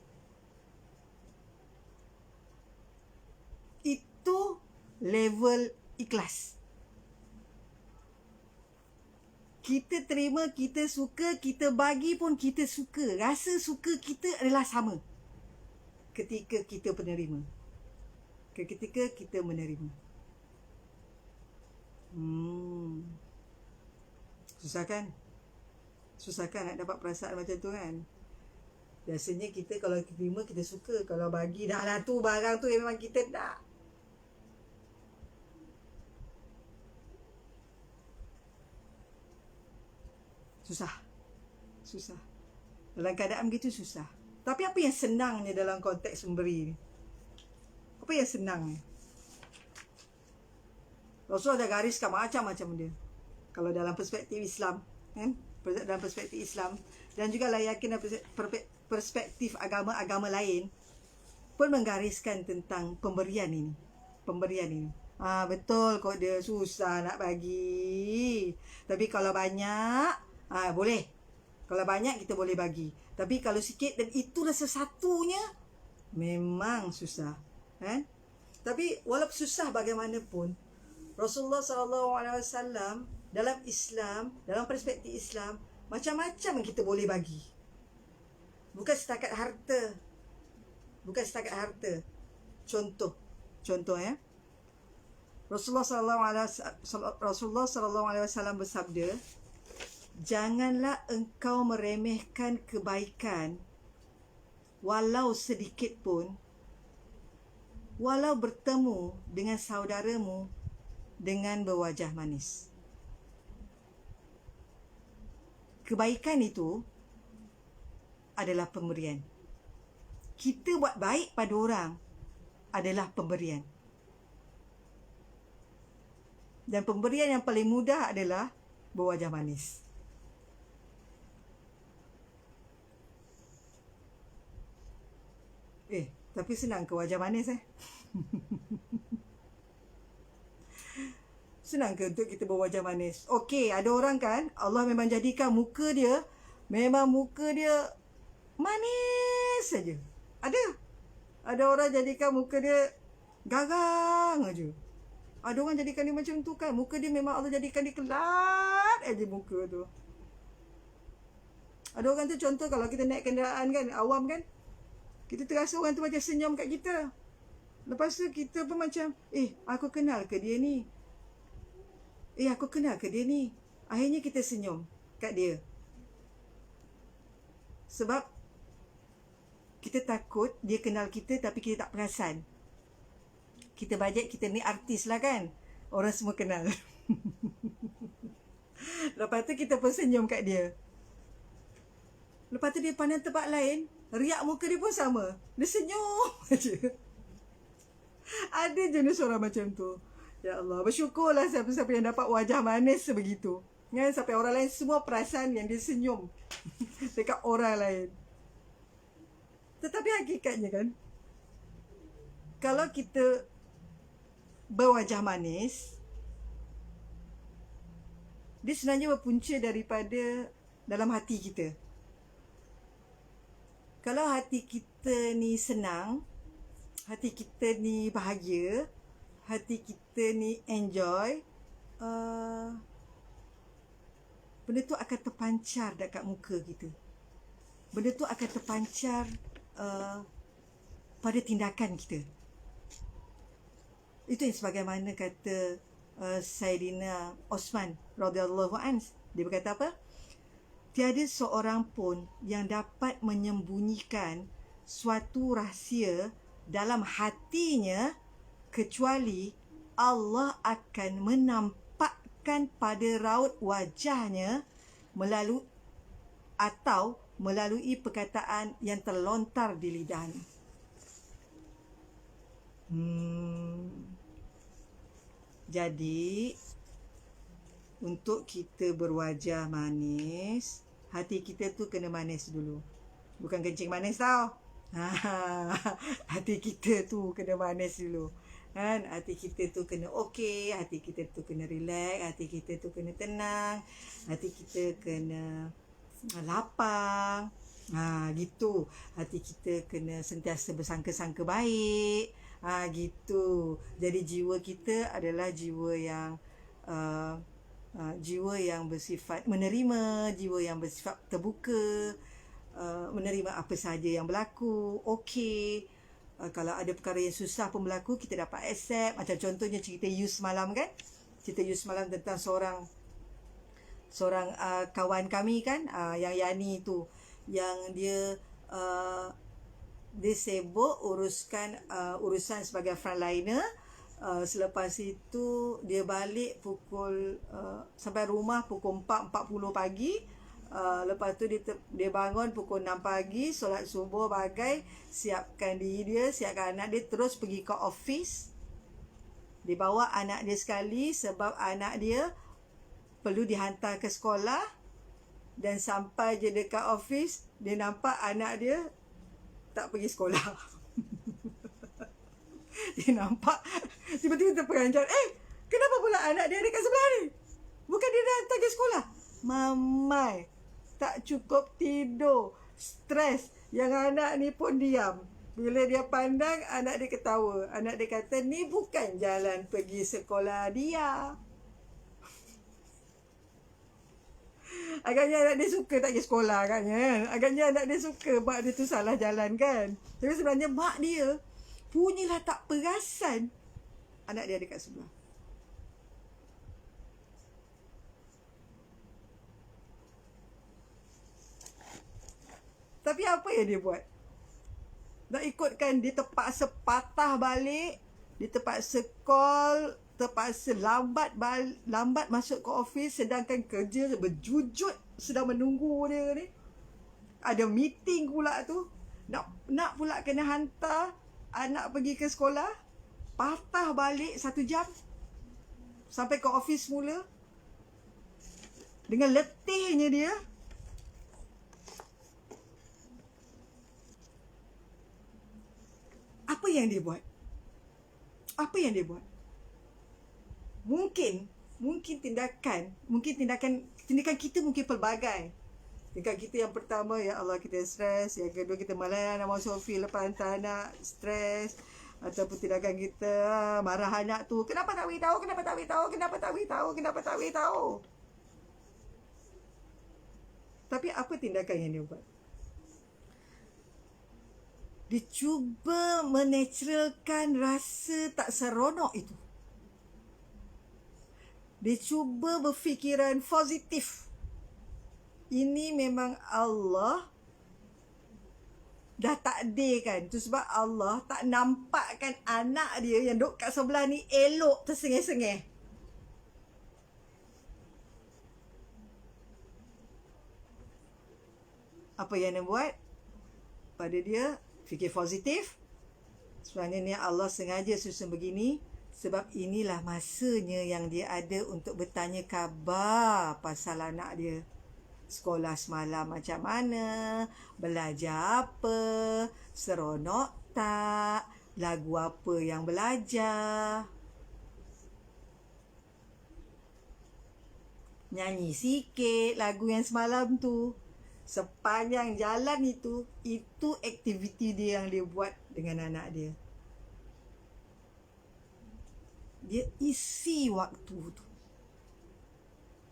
Itu level ikhlas. Kita terima, kita suka, kita bagi pun kita suka. Rasa suka kita adalah sama ketika kita penerima. Ketika kita menerima. Susah kan? Susah kan nak dapat perasaan macam tu kan? Biasanya kita kalau terima kita suka, kalau bagi dah lah tu barang tu yang memang kita nak. Susah. Dalam keadaan begitu susah. Tapi apa yang senangnya dalam konteks memberi ni? Apa yang senangnya? Rasulullah dah gariskan macam-macam dia. Kalau dalam perspektif Islam, kan? Dalam perspektif Islam, dan juga yakin perspektif agama-agama lain pun menggariskan tentang pemberian ini. Betul kok, dia susah nak bagi. Tapi kalau banyak, boleh. Kalau banyak kita boleh bagi. Tapi kalau sikit dan itulah sesatunya, memang susah. Tapi walaupun susah bagaimanapun, Rasulullah SAW dalam Islam, dalam perspektif Islam, macam-macam kita boleh bagi. Bukan setakat harta. Contoh Rasulullah SAW bersabda, janganlah engkau meremehkan kebaikan walau sedikit pun, walau bertemu dengan saudaramu dengan berwajah manis. Kebaikan itu adalah pemberian. Kita buat baik pada orang adalah pemberian. Dan pemberian yang paling mudah adalah berwajah manis. Tapi senang ke wajah manis Senang ke untuk kita berwajah manis? Okey, ada orang kan, Allah memang jadikan muka dia, memang muka dia manis saja. Ada orang jadikan muka dia garang aja. Ada orang jadikan dia macam tu kan, muka dia memang Allah jadikan dia kelat aja muka tu. Ada orang tu contoh kalau kita naik kenderaan kan, awam kan, kita terasa orang tu macam senyum kat kita. Lepas tu kita pun macam, aku kenal ke dia ni? Aku kenal ke dia ni? Akhirnya kita senyum kat dia. Sebab kita takut dia kenal kita tapi kita tak perasan. Kita bajet kita ni artis lah kan. Orang semua kenal. Lepas tu kita pun senyum kat dia. Lepas tu dia pandang tempat lain, riak muka dia pun sama. Dia senyum aja. Ada jenis orang macam tu. Ya Allah, bersyukurlah siapa-siapa yang dapat wajah manis sebegitu. Kan, sampai orang lain semua perasan yang dia senyum dekat orang lain. Tetapi hakikatnya kan, kalau kita berwajah manis, dia sebenarnya berpunca daripada dalam hati kita. Kalau hati kita ni senang, hati kita ni bahagia, hati kita ni enjoy, benda tu akan terpancar dekat muka kita. Benda tu akan terpancar pada tindakan kita. Itu yang sebagaimana kata Sayyidina Osman radhiyallahu anhu. Dia berkata apa? Tiada seorang pun yang dapat menyembunyikan suatu rahsia dalam hatinya kecuali Allah akan menampakkan pada raut wajahnya melalui perkataan yang terlontar di lidahnya. Jadi, untuk kita berwajah manis, hati kita tu kena manis dulu. Bukan kencing manis tau. Hati kita tu kena manis dulu. Kan? Hati kita tu kena okey, hati kita tu kena relax, hati kita tu kena tenang, hati kita kena lapang. Gitu. Hati kita kena sentiasa bersangka-sangka baik. Gitu. Jadi jiwa kita adalah jiwa yang bersifat menerima, jiwa yang bersifat terbuka, menerima apa sahaja yang berlaku. Okey. Kalau ada perkara yang susah pun berlaku, kita dapat accept. Macam contohnya cerita You semalam kan, cerita You semalam tentang seorang kawan kami kan, yang Yani tu, yang dia sibuk urusan sebagai frontliner. Selepas itu dia balik sampai rumah pukul 4.40 pagi. Lepas tu dia bangun pukul 6 pagi, solat subuh bagai, siapkan diri dia, siapkan anak dia, terus pergi ke office. Dia bawa anak dia sekali sebab anak dia perlu dihantar ke sekolah. Dan sampai je dekat office, dia nampak anak dia tak pergi sekolah. Dia nampak, tiba-tiba terperanjat, kenapa pula anak dia dekat sebelah ni? Bukan dia dah hantar ke sekolah? Mamai, tak cukup tidur, stres. Yang anak ni pun diam. Bila dia pandang, anak dia ketawa. Anak dia kata, ni bukan jalan pergi sekolah dia. Agaknya anak dia suka tak pergi sekolah agaknya kan. Agaknya anak dia suka mak dia tu salah jalan kan. Tapi sebenarnya mak dia punyalah tak perasan anak dia dekat sebelah. Tapi apa yang dia buat? Nak ikutkan, dia terpaksa patah balik, dia terpaksa call terpaksa lambat masuk ke office, sedangkan kerja berjujut sedang menunggu dia ni. Ada meeting pula tu. Nak pula kena hantar anak pergi ke sekolah. Patah balik 1 jam. Sampai ke office mula. Dengan letihnya dia. Apa yang dia buat? Apa yang dia buat? Mungkin tindakan kita mungkin pelbagai. Tindakan kita yang pertama, ya Allah, kita stres. Yang kedua, kita malas nak masuk office lepas hantar anak, stres. Ataupun tindakan kita marah anak tu, kenapa tak beritahu, kenapa tak beritahu, kenapa tak beritahu, kenapa tak beritahu. Tapi apa tindakan yang dia buat? Dia cuba menaturalkan rasa tak seronok itu. Dia cuba berfikiran positif. Ini memang Allah dah takdirkan. Itu sebab Allah tak nampakkan anak dia yang duduk kat sebelah ni elok tersengih-sengih. Apa yang dia buat? Pada dia, fikir positif. Sebenarnya ni Allah sengaja susun begini sebab inilah masanya yang dia ada untuk bertanya khabar pasal anak dia. Sekolah semalam macam mana, belajar apa, seronok tak, lagu apa yang belajar. Nyanyi sikit lagu yang semalam tu. Sepanjang jalan itu aktiviti dia yang dia buat dengan anak dia. Dia isi waktu tu.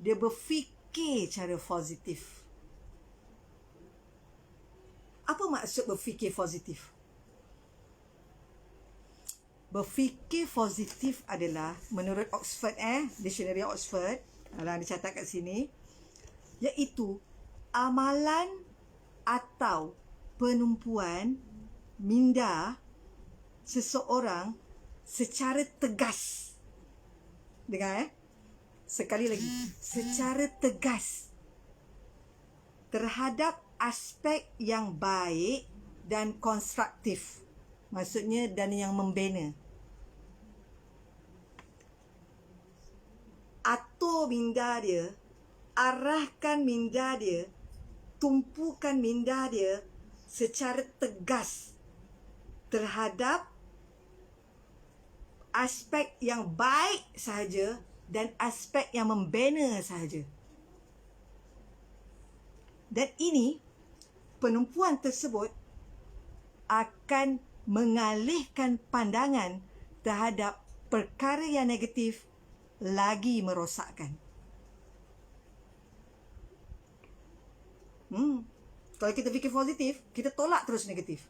Dia berfikir cara positif. Apa maksud berfikir positif? Berfikir positif adalah menurut Oxford, dictionary Oxford, dalam dicatat kat sini, iaitu amalan atau penumpuan minda seseorang secara tegas. Dengar sekali lagi, secara tegas terhadap aspek yang baik dan konstruktif. Maksudnya dan yang membina. Atur minda dia, arahkan minda dia, tumpukan minda dia secara tegas terhadap aspek yang baik sahaja dan aspek yang membina sahaja. Dan ini, penumpuan tersebut akan mengalihkan pandangan terhadap perkara yang negatif lagi merosakkan. Kalau kita fikir positif, kita tolak terus negatif.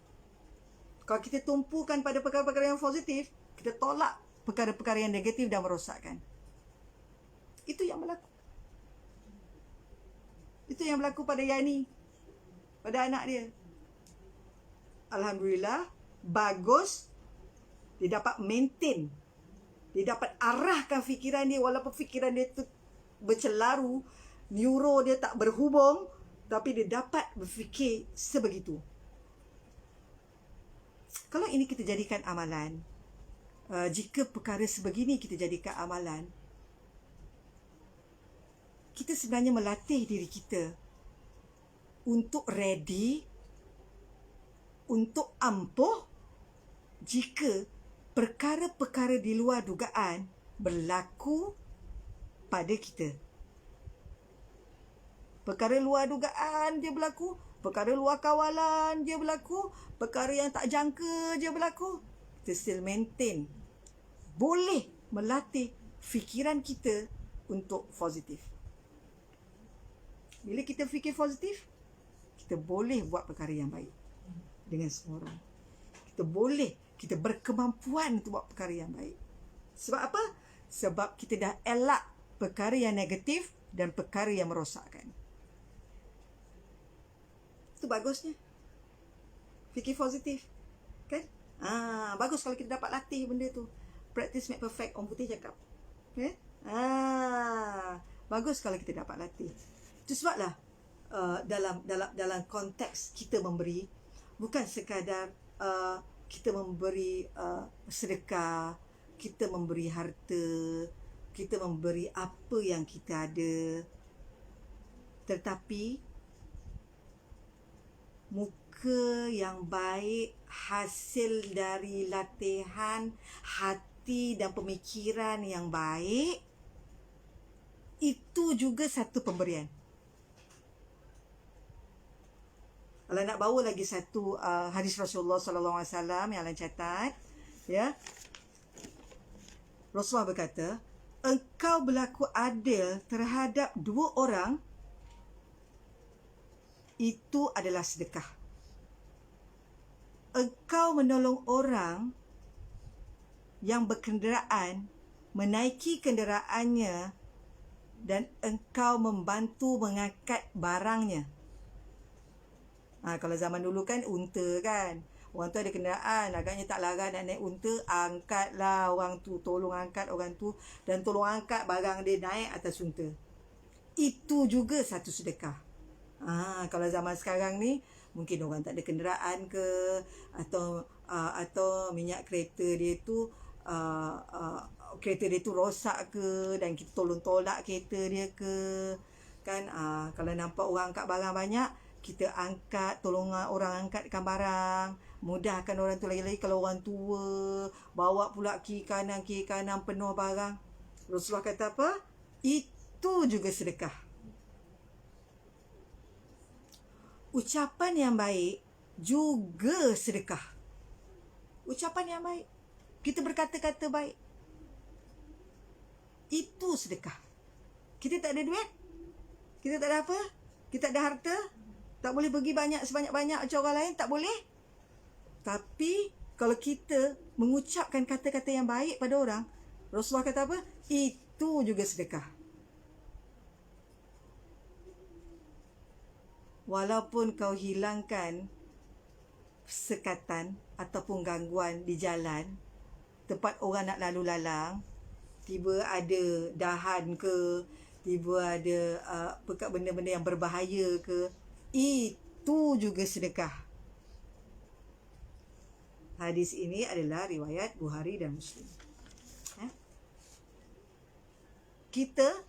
Kalau kita tumpukan pada perkara-perkara yang positif, kita tolak perkara-perkara yang negatif dan merosakkan. Itu yang berlaku. Itu yang berlaku pada Yani, pada anak dia. Alhamdulillah, bagus. Dia dapat maintain. Dia dapat arahkan fikiran dia, walaupun fikiran dia tu bercelaru, neuro dia tak berhubung, tapi dia dapat berfikir sebegitu. Kalau ini kita jadikan amalan, jika perkara sebegini kita jadikan amalan, kita sebenarnya melatih diri kita untuk ready, untuk ampuh jika perkara-perkara di luar dugaan berlaku pada kita. Perkara luar dugaan dia berlaku, perkara luar kawalan dia berlaku, perkara yang tak jangka dia berlaku. Kita still maintain. Boleh melatih fikiran kita untuk positif. Bila kita fikir positif, kita boleh buat perkara yang baik dengan semua orang. Kita berkemampuan untuk buat perkara yang baik. Sebab apa? Sebab kita dah elak perkara yang negatif dan perkara yang merosakkan. Itu bagusnya. Fikir positif. Kan? Bagus kalau kita dapat latih benda tu. Practice make perfect, orang putih cakap. Okay? Bagus kalau kita dapat latih. Itu sebablah dalam konteks kita memberi, bukan sekadar kita memberi sedekah, kita memberi harta, kita memberi apa yang kita ada, tetapi muka yang baik hasil dari latihan hati dan pemikiran yang baik, itu juga satu pemberian. Kalau nak bawa lagi satu hadis Rasulullah sallallahu alaihi wasallam yang Alan catat, ya. Rasulullah berkata, engkau berlaku adil terhadap dua orang, itu adalah sedekah. Engkau menolong orang yang berkenderaan menaiki kenderaannya dan engkau membantu mengangkat barangnya. Kalau zaman dulu kan unta kan. Orang tu ada kenderaan, agaknya tak larat nak naik unta, angkatlah orang tu, tolong angkat orang tu dan tolong angkat barang dia naik atas unta. Itu juga satu sedekah. Kalau zaman sekarang ni, mungkin orang tak ada kenderaan ke, atau minyak kereta dia tu rosak ke, dan kita tolong tolak kereta dia ke, kan. Kalau nampak orang angkat barang banyak, kita angkat, tolong orang angkatkan barang, mudahkan orang tu. Lagi-lagi kalau orang tua bawa pula kiri kanan penuh barang, Rasulullah kata apa? Itu juga sedekah. Ucapan yang baik juga sedekah. Ucapan yang baik, kita berkata-kata baik, itu sedekah. Kita tak ada duit, kita tak ada apa, kita tak ada harta, tak boleh pergi sebanyak-banyak macam orang lain, tak boleh. Tapi kalau kita mengucapkan kata-kata yang baik pada orang, Rasulullah kata apa? Itu juga sedekah. Walaupun kau hilangkan sekatan ataupun gangguan di jalan, tempat orang nak lalu lalang, tiba ada dahan ke, tiba ada benda-benda yang berbahaya ke, itu juga sedekah. Hadis ini adalah riwayat Bukhari dan Muslim. Kita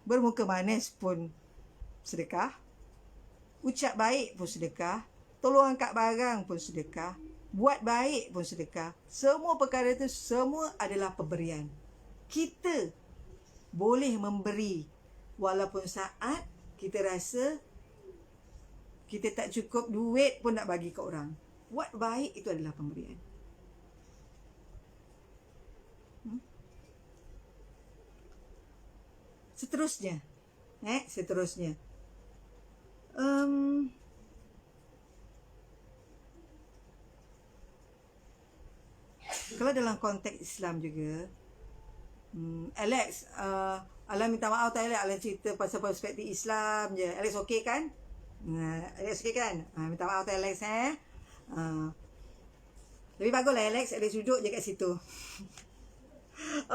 bermuka manis pun sedekah, ucap baik pun sedekah, tolong angkat barang pun sedekah, buat baik pun sedekah. Semua perkara itu semua adalah pemberian. Kita boleh memberi walaupun saat kita rasa kita tak cukup duit pun nak bagi ke orang. Buat baik itu adalah pemberian. Seterusnya, kalau dalam konteks Islam juga, Alex, Alan minta maaf tak Alex, Alan cerita pasal perspektif Islam je. Alex okey kan? Alex okey kan? Minta maaf tak Alex Lebih baguslah Alex duduk je kat situ.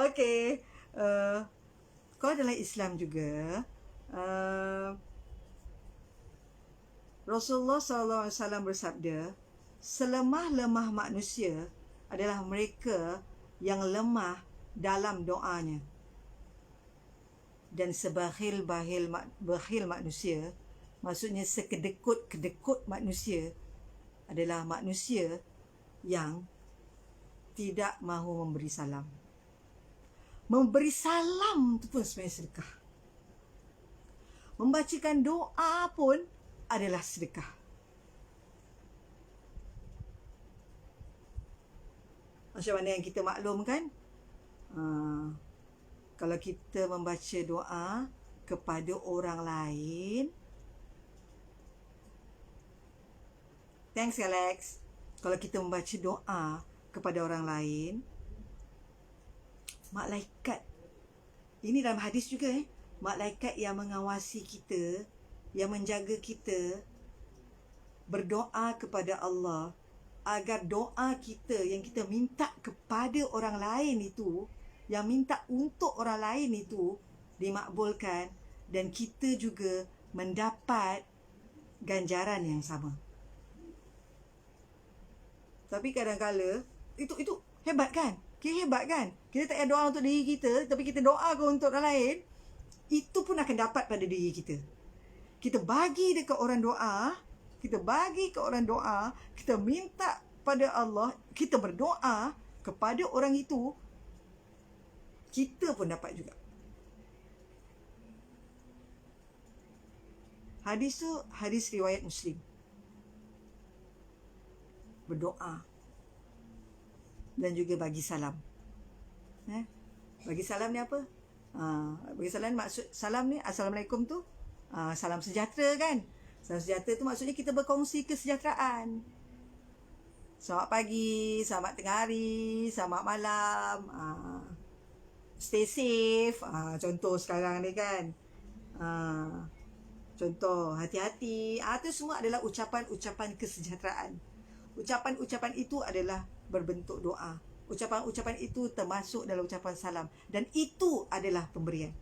Okey. Kalau dalam Islam juga, Rasulullah SAW bersabda, selemah-lemah manusia adalah mereka yang lemah dalam doanya, dan sebakhil-bakhil manusia, maksudnya sekedekut-kedekut manusia, adalah manusia yang tidak mahu memberi salam. Memberi salam itu pun sebenarnya sedekah. Membacakan doa pun adalah sedekah. Macam mana yang kita maklumkan, kalau kita membaca doa kepada orang lain, thanks Alex, kalau kita membaca doa kepada orang lain, malaikat, ini dalam hadis juga, malaikat yang mengawasi kita, yang menjaga kita, berdoa kepada Allah agar doa kita yang kita minta kepada orang lain itu, yang minta untuk orang lain itu dimakbulkan, dan kita juga mendapat ganjaran yang sama. Tapi kadang-kala itu hebat kan? Hebat kan? Kita tak payah doa untuk diri kita, tapi kita doa untuk orang lain, itu pun akan dapat pada diri kita. Kita bagi dekat orang doa, kita bagi ke orang doa, kita minta pada Allah, kita berdoa kepada orang itu, kita pun dapat juga. Hadis tu hadis riwayat Muslim. Berdoa dan juga bagi salam. Bagi salam ni apa? Bagi salam, maksud salam ni, Assalamualaikum tu salam sejahtera kan. Salam sejahtera tu maksudnya kita berkongsi kesejahteraan. Selamat pagi, selamat tengah hari, selamat malam, stay safe, contoh sekarang ni kan. Contoh hati-hati, tu semua adalah ucapan-ucapan kesejahteraan. Ucapan-ucapan itu adalah berbentuk doa. Ucapan-ucapan itu termasuk dalam ucapan salam, dan itu adalah pemberian.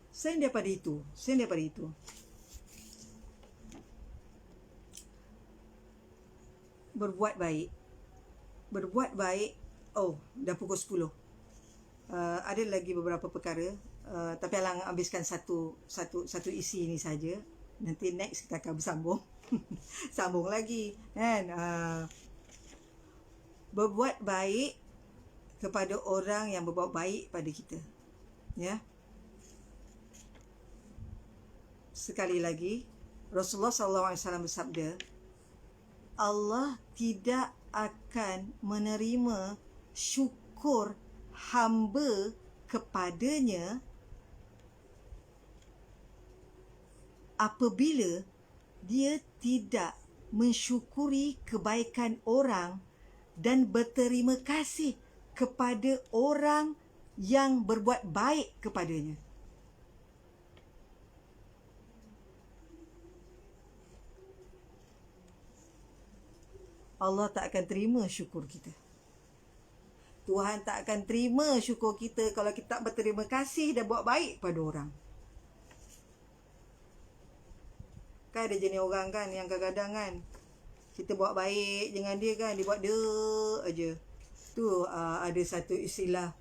Selain daripada itu, berbuat baik. Dah pukul 10. Ada lagi beberapa perkara, tapi Alang habiskan satu isi ini saja. Nanti next kita akan bersambung. Sambung lagi kan. Berbuat baik kepada orang yang berbuat baik pada kita, ya. Sekali lagi, Rasulullah SAW bersabda, Allah tidak akan menerima syukur hamba kepadanya apabila dia tidak mensyukuri kebaikan orang dan berterima kasih kepada orang yang berbuat baik kepadanya. Allah tak akan terima syukur kita. Tuhan tak akan terima syukur kita kalau kita tak berterima kasih dan buat baik pada orang. Kan ada jenis orang kan yang kadang-kadang kan kita buat baik dengan dia kan, dia buat dia aja. Tu ada satu istilah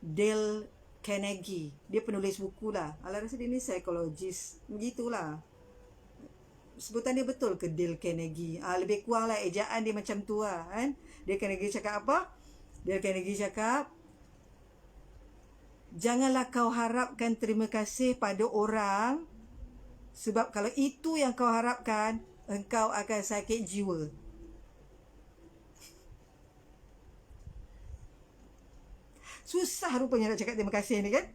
Dale Carnegie. Dia penulis buku lah. Alah rasa dia ni psikologis. Begitulah. Sebutan dia betul ke Dale Carnegie? Lebih kurang lah ejaan dia macam tu lah kan. Dale Carnegie cakap apa? Dale Carnegie cakap, janganlah kau harapkan terima kasih pada orang, sebab kalau itu yang kau harapkan, engkau akan sakit jiwa. Susah rupanya nak cakap terima kasih ni kan.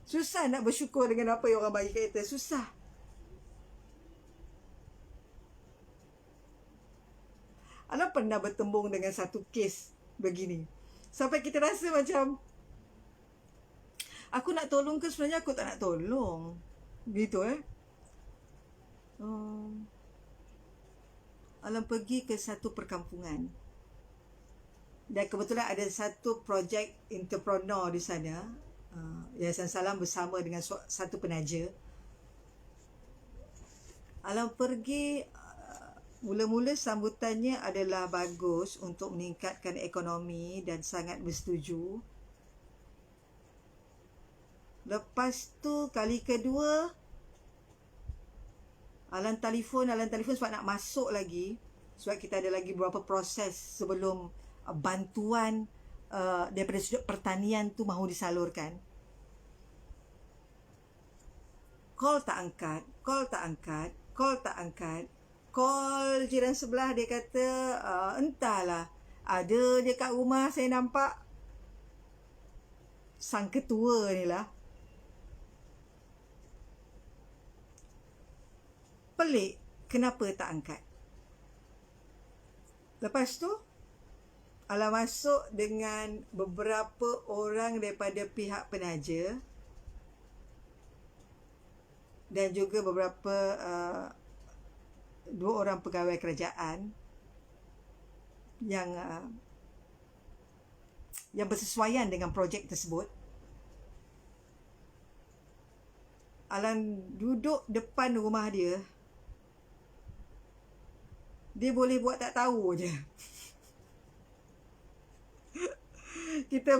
Susah nak bersyukur dengan apa yang orang bagi kat kita. Susah. Ana pernah bertembung dengan satu kes begini. Sampai kita rasa macam, aku nak tolong ke sebenarnya aku tak nak tolong. Gitu Alam pergi ke satu perkampungan. Dan kebetulan ada satu projek entrepreneur di sana. Yayasan Salam bersama dengan satu penaja. Alam pergi, mula-mula sambutannya adalah bagus untuk meningkatkan ekonomi dan sangat bersetuju. Lepas tu kali kedua, Alan telefon sebab nak masuk lagi. Sebab kita ada lagi beberapa proses sebelum bantuan daripada sudut pertanian tu mahu disalurkan. Call tak angkat. Call jiran sebelah, dia kata, entahlah, ada dia kat rumah saya nampak. Sang ketua ni lah. Pelik, kenapa tak angkat? Lepas tu, Alan masuk dengan beberapa orang daripada pihak penaja dan juga beberapa 2 orang pegawai kerajaan yang bersesuaian dengan projek tersebut. Alan duduk depan rumah dia. Dia boleh buat tak tahu je. Kita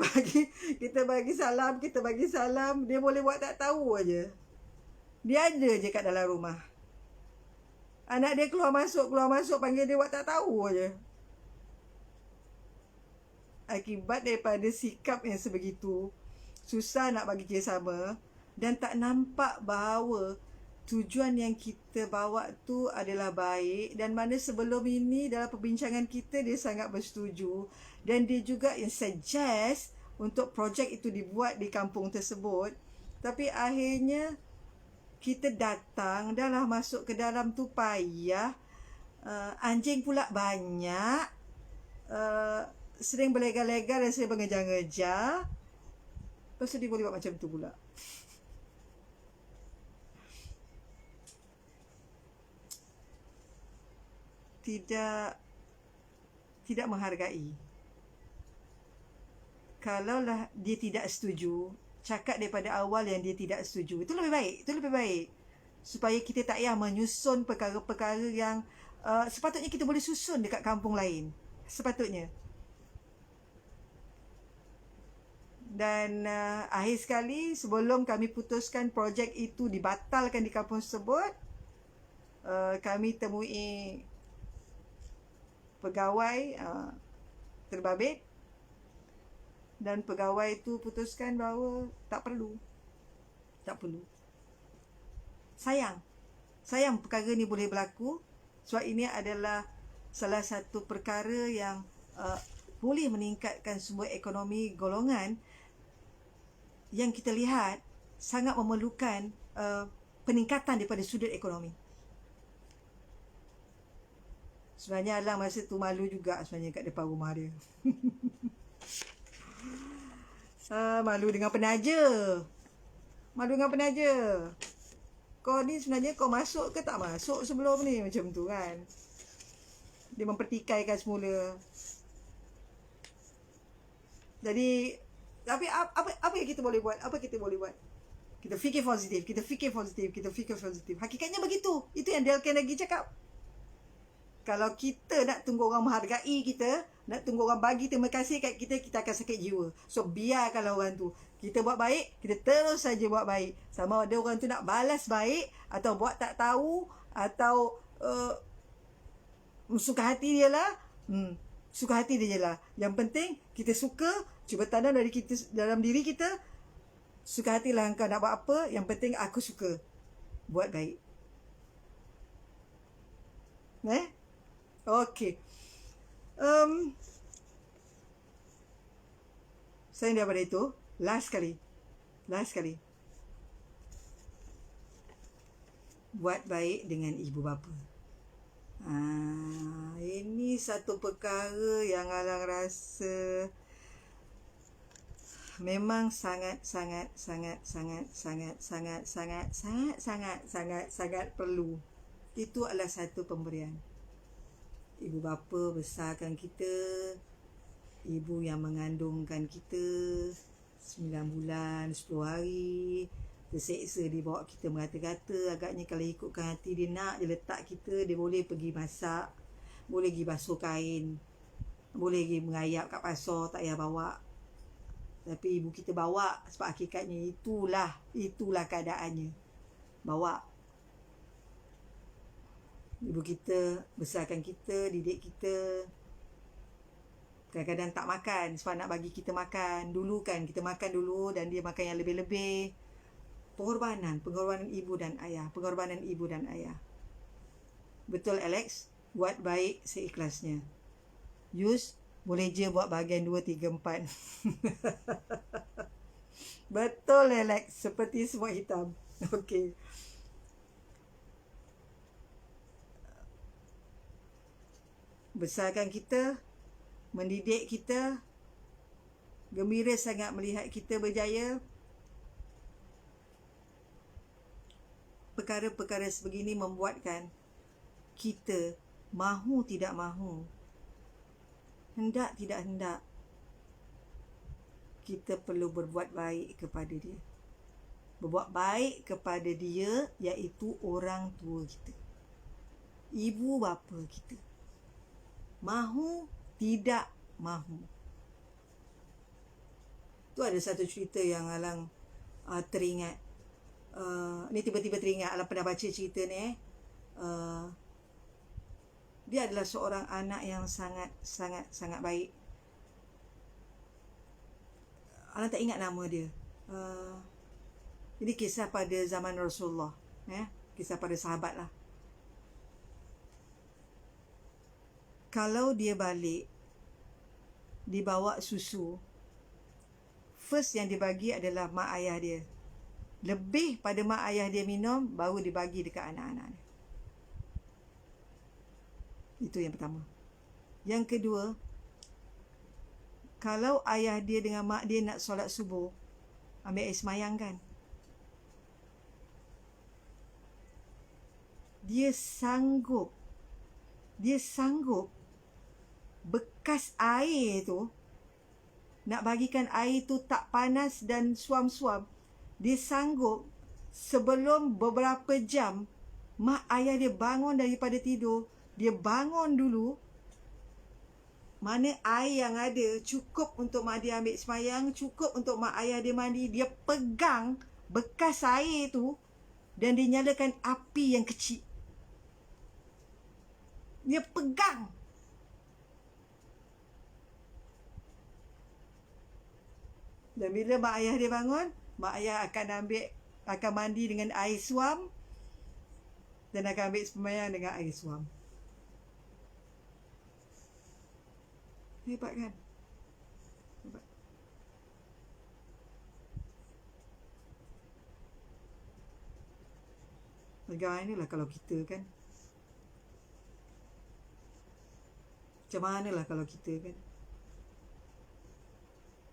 bagi salam, dia boleh buat tak tahu aja. Dia ada je kat dalam rumah. Anak dia keluar masuk, panggil dia buat tak tahu aja. Akibat daripada sikap yang sebegitu, susah nak bagi kerjasama dan tak nampak bahawa tujuan yang kita bawa tu adalah baik, dan mana sebelum ini dalam perbincangan kita dia sangat bersetuju dan dia juga yang suggest untuk projek itu dibuat di kampung tersebut. Tapi akhirnya kita datang, dah lah masuk ke dalam tu payah, anjing pula banyak, sering berlegar-legar dan sering mengejar-ngejar. Lepas tu dia boleh buat macam tu pula. Tidak menghargai. Kalaulah dia tidak setuju, cakap daripada awal yang dia tidak setuju. Itu lebih baik. Supaya kita tak payah menyusun perkara-perkara yang sepatutnya kita boleh susun dekat kampung lain. Sepatutnya. Dan akhir sekali, sebelum kami putuskan projek itu dibatalkan di kampung tersebut, kami temui pegawai terbabit, dan pegawai itu putuskan bahawa tak perlu. Sayang perkara ni boleh berlaku, sebab ini adalah salah satu perkara yang boleh meningkatkan sumber ekonomi golongan yang kita lihat sangat memerlukan peningkatan daripada sudut ekonomi. Sebenarnya Alang masa tu malu juga sebenarnya kat depan rumah dia. Malu dengan penaja. Kau ni sebenarnya kau masuk ke tak masuk sebelum ni, macam tu kan. Dia mempertikaikan semula. Jadi, tapi apa yang kita boleh buat? Kita fikir positif. Hakikatnya begitu. Itu yang Dale Carnegie cakap. Kalau kita nak tunggu orang menghargai kita, nak tunggu orang bagi terima kasih kat kita, kita akan sakit jiwa. So, biarkanlah orang tu. Kita buat baik, kita terus saja buat baik. Sama ada orang tu nak balas baik, atau buat tak tahu, atau suka hati dia lah. Suka hati dia je lah. Yang penting, kita suka, cuba tanam dari kita, dalam diri kita, suka hatilah engkau nak buat apa, yang penting aku suka buat baik. Okey. Selain daripada itu, last sekali. Buat baik dengan ibu bapa. Ini satu perkara yang Alang rasa memang sangat perlu. Itu adalah satu pemberian. Ibu bapa besarkan kita, ibu yang mengandungkan kita 9 bulan, 10 hari, terseksa dia bawa kita merata-rata. Agaknya kalau ikutkan hati dia nak dia letak kita, dia boleh pergi masak, boleh pergi basuh kain, boleh pergi mengayap kat pasar, tak payah bawa. Tapi ibu kita bawa, sebab hakikatnya itulah keadaannya. Bawa. Ibu kita besarkan kita, didik kita. Kadang-kadang tak makan sebab nak bagi kita makan. Dulu kan kita makan dulu dan dia makan yang lebih-lebih. Pengorbanan ibu dan ayah. Betul Alex? Buat baik seikhlasnya. Yus, boleh je buat bahagian 2, 3, 4. Betul Alex, seperti semut hitam. Okey. Besarkan kita, mendidik kita, gembira sangat melihat kita berjaya. Perkara-perkara sebegini membuatkan kita mahu tidak mahu, hendak tidak hendak, kita perlu berbuat baik kepada dia. Berbuat baik kepada dia, iaitu orang tua kita, ibu bapa kita. Mahu tidak mahu. Tu ada satu cerita yang Alang teringat. Ni tiba-tiba teringat, Alang pernah baca cerita ni. Dia adalah seorang anak yang sangat baik. Alang tak ingat nama dia. Jadi kisah pada zaman Rasulullah, kisah pada sahabat lah. Kalau dia balik, dibawa susu, first yang dibagi adalah mak ayah dia. Lebih pada mak ayah dia minum, baru dibagi dekat anak-anak dia. Itu yang pertama. Yang kedua, kalau ayah dia dengan mak dia nak solat subuh, ambil air semayang kan, dia sanggup bekas air tu, nak bagikan air tu tak panas dan suam-suam, dia sanggup sebelum beberapa jam mak ayah dia bangun daripada tidur, dia bangun dulu, mana air yang ada cukup untuk mak dia ambil semayang, cukup untuk mak ayah dia mandi, dia pegang bekas air tu dan dia nyalakan api yang kecil. Dia pegang. Dan bila mak ayah dia bangun, mak ayah akan mandi dengan air suam dan akan ambil sembahyang dengan air suam. Hebat kan? Hebat. Bagaimanalah kalau kita kan? Macam manalah kalau kita kan?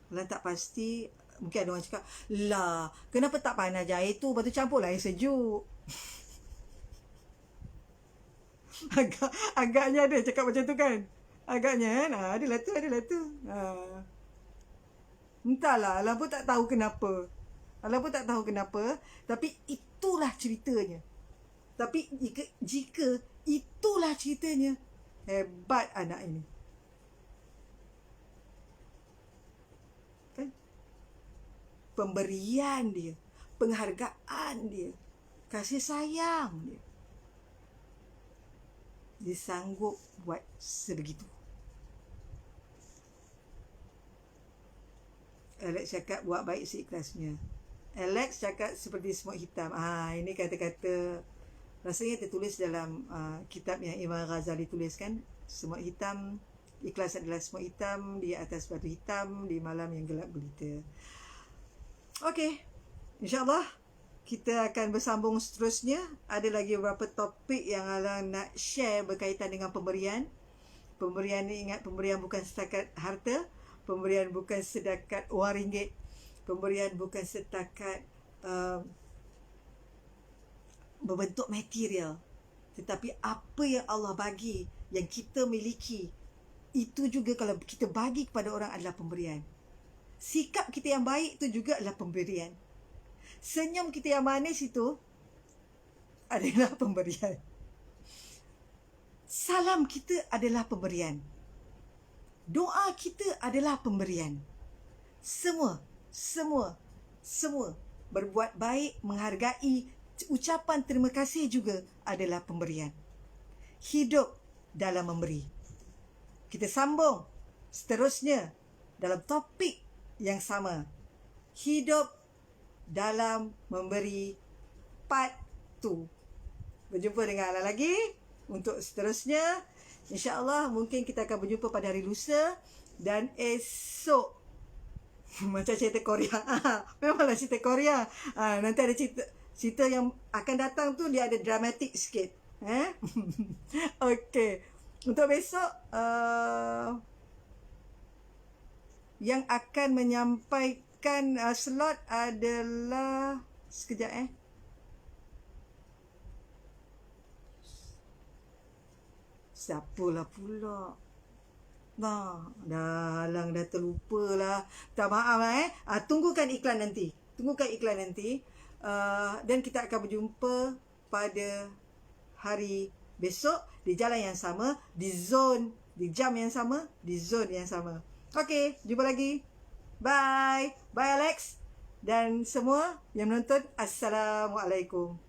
Kalau tak pasti, mungkin ada orang cakap, lah, kenapa tak panas je air tu, lepas tu campurlah air sejuk. Agaknya ada cakap macam tu kan? Agaknya kan? Adalah tu. Entahlah, Alang pun tak tahu kenapa. Tapi itulah ceritanya. Tapi jika itulah ceritanya, hebat anak ini. Kan? Pemberian dia, penghargaan dia, kasih sayang dia. Dia sanggup buat sebegitu. Alex cakap buat baik seikhlasnya. Alex cakap seperti semut hitam. Ini kata-kata rasanya tertulis dalam kitab yang Imam Ghazali tuliskan. Semut hitam, ikhlas adalah semut hitam di atas batu hitam di malam yang gelap gulita. Okey, insyaAllah kita akan bersambung seterusnya. Ada lagi beberapa topik yang Alang nak share berkaitan dengan pemberian. Pemberian ni, ingat, pemberian bukan setakat harta. Pemberian bukan setakat wang ringgit. Pemberian bukan setakat berbentuk material. Tetapi apa yang Allah bagi, yang kita miliki, itu juga kalau kita bagi kepada orang adalah pemberian. Sikap kita yang baik itu juga adalah pemberian. Senyum kita yang manis itu adalah pemberian. Salam kita adalah pemberian. Doa kita adalah pemberian. Semua berbuat baik, menghargai, ucapan terima kasih juga adalah pemberian. Hidup dalam memberi. Kita sambung seterusnya dalam topik yang sama. Hidup dalam memberi part 2. Berjumpa dengan Alang lagi untuk seterusnya. InsyaAllah mungkin kita akan berjumpa pada hari lusa dan esok. Macam cerita Korea. Memanglah cerita Korea. Nanti ada cerita yang akan datang tu, dia ada dramatik sikit. Okey. Untuk besok, Yang akan menyampaikan slot adalah sekejap siapalah pula. Nah, dah terlupa lah. Minta maaf tunggukan iklan nanti. Dan kita akan berjumpa pada hari besok di jalan yang sama, di jam yang sama, di zone yang sama. Okey, jumpa lagi. Bye. Bye Alex. Dan semua yang menonton, Assalamualaikum.